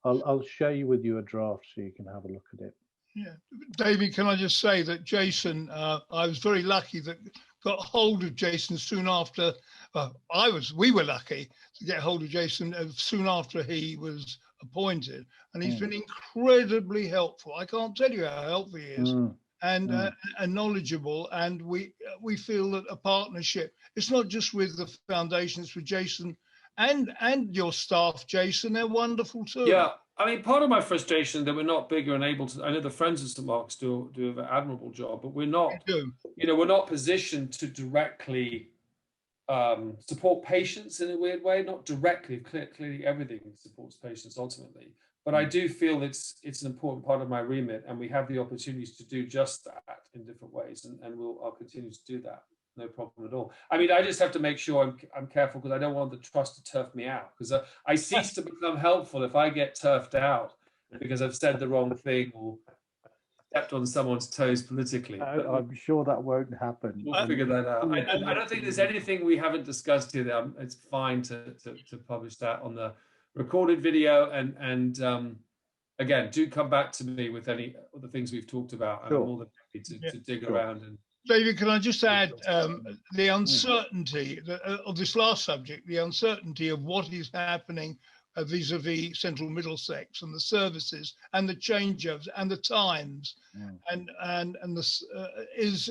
Speaker 1: I'll share with you a draft so you can have a look at it.
Speaker 3: Yeah, David, can I just say that Jason, I was very lucky that got hold of Jason soon after. We were lucky to get hold of Jason soon after he was appointed, and he's been incredibly helpful. I can't tell you how helpful he is, and knowledgeable. And we feel that a partnership. It's not just with the foundation; it's with Jason and your staff. Jason, they're wonderful too.
Speaker 2: Yeah. I mean, part of my frustration that we're not bigger and able to. I know the Friends of St Mark's do an admirable job, but we're not. We're not positioned to directly support patients in a weird way. Not directly. Clearly, everything supports patients ultimately. But I do feel it's an important part of my remit, and we have the opportunities to do just that in different ways, and I'll continue to do that. No problem at all. I mean, I just have to make sure I'm careful because I don't want the trust to turf me out, because I cease to become helpful if I get turfed out because I've said the wrong thing or stepped on someone's toes politically.
Speaker 1: I'm sure that won't happen.
Speaker 2: We'll figure that out. I don't think there's anything we haven't discussed here. It's fine to publish that on the recorded video, and again, do come back to me with any of the things we've talked about. I'm more than happy to dig around. And
Speaker 3: David, can I just add the uncertainty of this last subject, the uncertainty of what is happening vis-a-vis Central Middlesex and the services and the changeovers and the times, and this is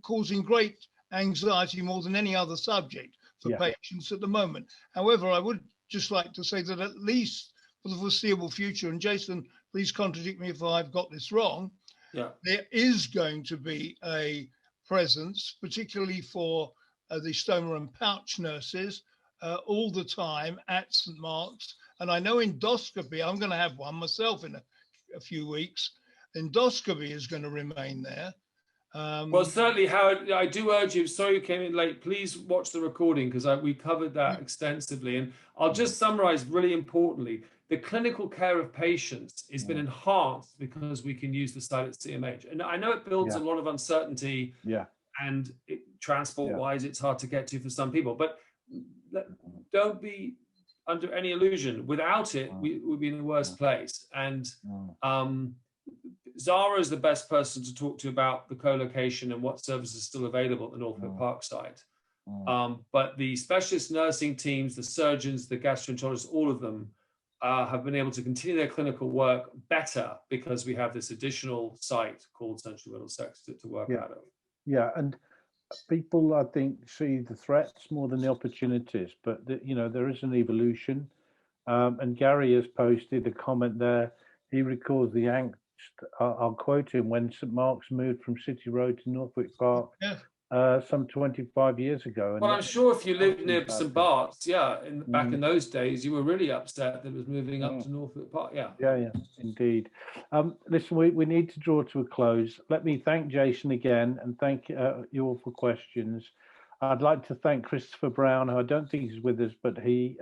Speaker 3: causing great anxiety more than any other subject for patients at the moment. However, I would just like to say that at least for the foreseeable future, and Jason, please contradict me if I've got this wrong, there is going to be a presence, particularly for the stoma and pouch nurses, all the time at St Mark's. And I know endoscopy, I'm going to have one myself in a few weeks. Endoscopy is going to remain there.
Speaker 2: Well, certainly, Howard, I do urge you, sorry you came in late, please watch the recording because we covered that extensively. And I'll just summarize really importantly, the clinical care of patients has been enhanced because we can use the silent CMH. And I know it builds a lot of uncertainty and transport-wise, it's hard to get to for some people. But don't be under any illusion. Without it, we would be in the worst place. And Zara is the best person to talk to about the co-location and what services are still available at the Northwick Park site. But the specialist nursing teams, the surgeons, the gastroenterologists, all of them have been able to continue their clinical work better because we have this additional site called Central Middlesex to work out of.
Speaker 1: Yeah, and people, I think, see the threats more than the opportunities, but there is an evolution. And Gary has posted a comment there. He recalls the angst. I'll quote him: when St Mark's moved from City Road to Northwick Park some 25 years ago.
Speaker 2: Well, I'm sure if you lived near St Bart's, back in those days, you were really upset that it was moving up to Northwick Park. Yeah, indeed. Listen, we need to draw to a close. Let me thank Jason again and thank you all for questions. I'd like to thank Christopher Brown, who I don't think he's with us, but he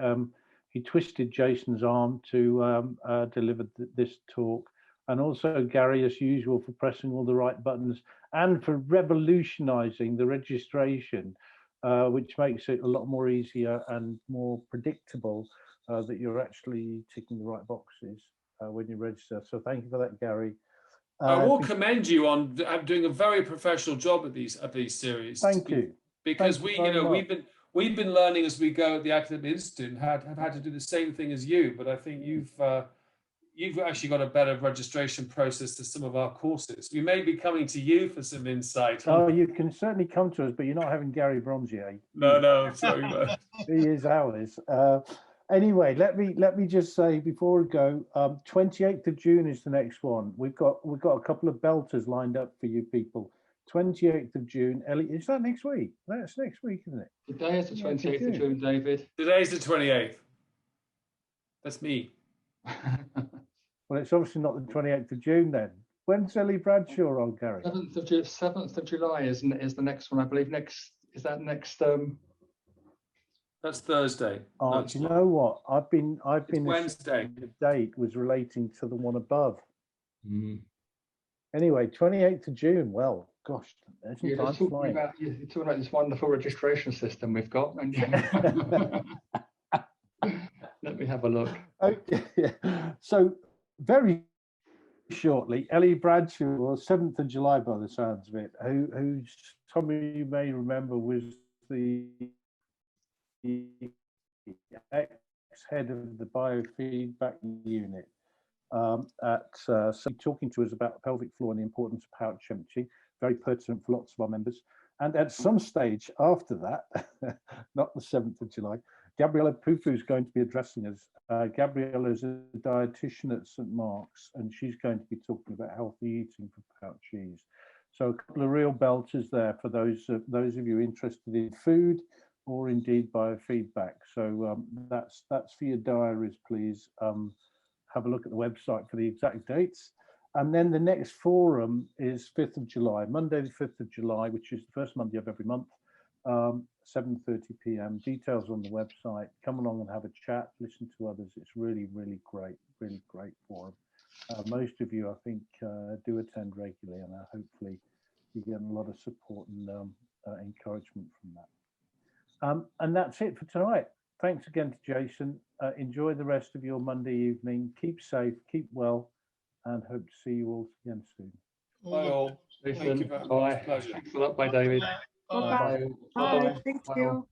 Speaker 2: twisted Jason's arm to deliver this talk. And also Gary, as usual, for pressing all the right buttons and for revolutionizing the registration, which makes it a lot more easier and more predictable that you're actually ticking the right boxes when you register. So thank you for that, Gary. I will commend you on doing a very professional job of these series.
Speaker 1: Thank you.
Speaker 2: Because we've been learning as we go at the Academic Institute and have had to do the same thing as you, but I think you've actually got a better registration process to some of our courses. We may be coming to you for some insight.
Speaker 1: Oh, you can certainly come to us, but you're not having Gary Bronzier.
Speaker 2: No, sorry.
Speaker 1: He is ours. Anyway, let me just say before we go, 28th of June is the next one. We've got a couple of belters lined up for you people. 28th of June. Ellie, is that next week? That's next week, isn't it?
Speaker 4: Today is the 28th of June, David.
Speaker 2: Today's the 28th. That's me.
Speaker 1: Well, it's obviously not the 28th of June then. When's Ellie Bradshaw on, Gary?
Speaker 4: 7th of July is the next one, I believe. Next.
Speaker 2: That's Thursday.
Speaker 1: Oh,
Speaker 2: no,
Speaker 1: do you know what? I've been
Speaker 2: Wednesday.
Speaker 1: The date was relating to the one above. Anyway, 28th of June. Well, gosh,
Speaker 4: you're talking about this wonderful registration system we've got. And let me have a look.
Speaker 1: Okay. So very shortly, Ellie Bradshaw, 7th of July by the sounds of it, who some of you may remember was the ex-head of the biofeedback unit talking to us about pelvic floor and the importance of pouch emptying, very pertinent for lots of our members. And at some stage after that, not the 7th of July, Gabriella Pufu is going to be addressing us. Gabriella is a dietitian at St Mark's, and she's going to be talking about healthy eating for pouchees. So a couple of real belters there for those of you interested in food or indeed biofeedback. So that's for your diaries, please. Have a look at the website for the exact dates. And then the next forum is 5th of July, Monday the 5th of July, which is the first Monday of every month, 7:30 p.m. Details on the website. Come along and have a chat, listen to others. It's really, really great forum. Most of you, I think, do attend regularly, and hopefully you get a lot of support and encouragement from that. And that's it for tonight. Thanks again to Jason. Enjoy the rest of your Monday evening. Keep safe, keep well, and hope to see you all again soon.
Speaker 2: Bye all.
Speaker 4: Thank you. Bye. Thanks a lot. Bye, David.
Speaker 5: Bye. Thank you.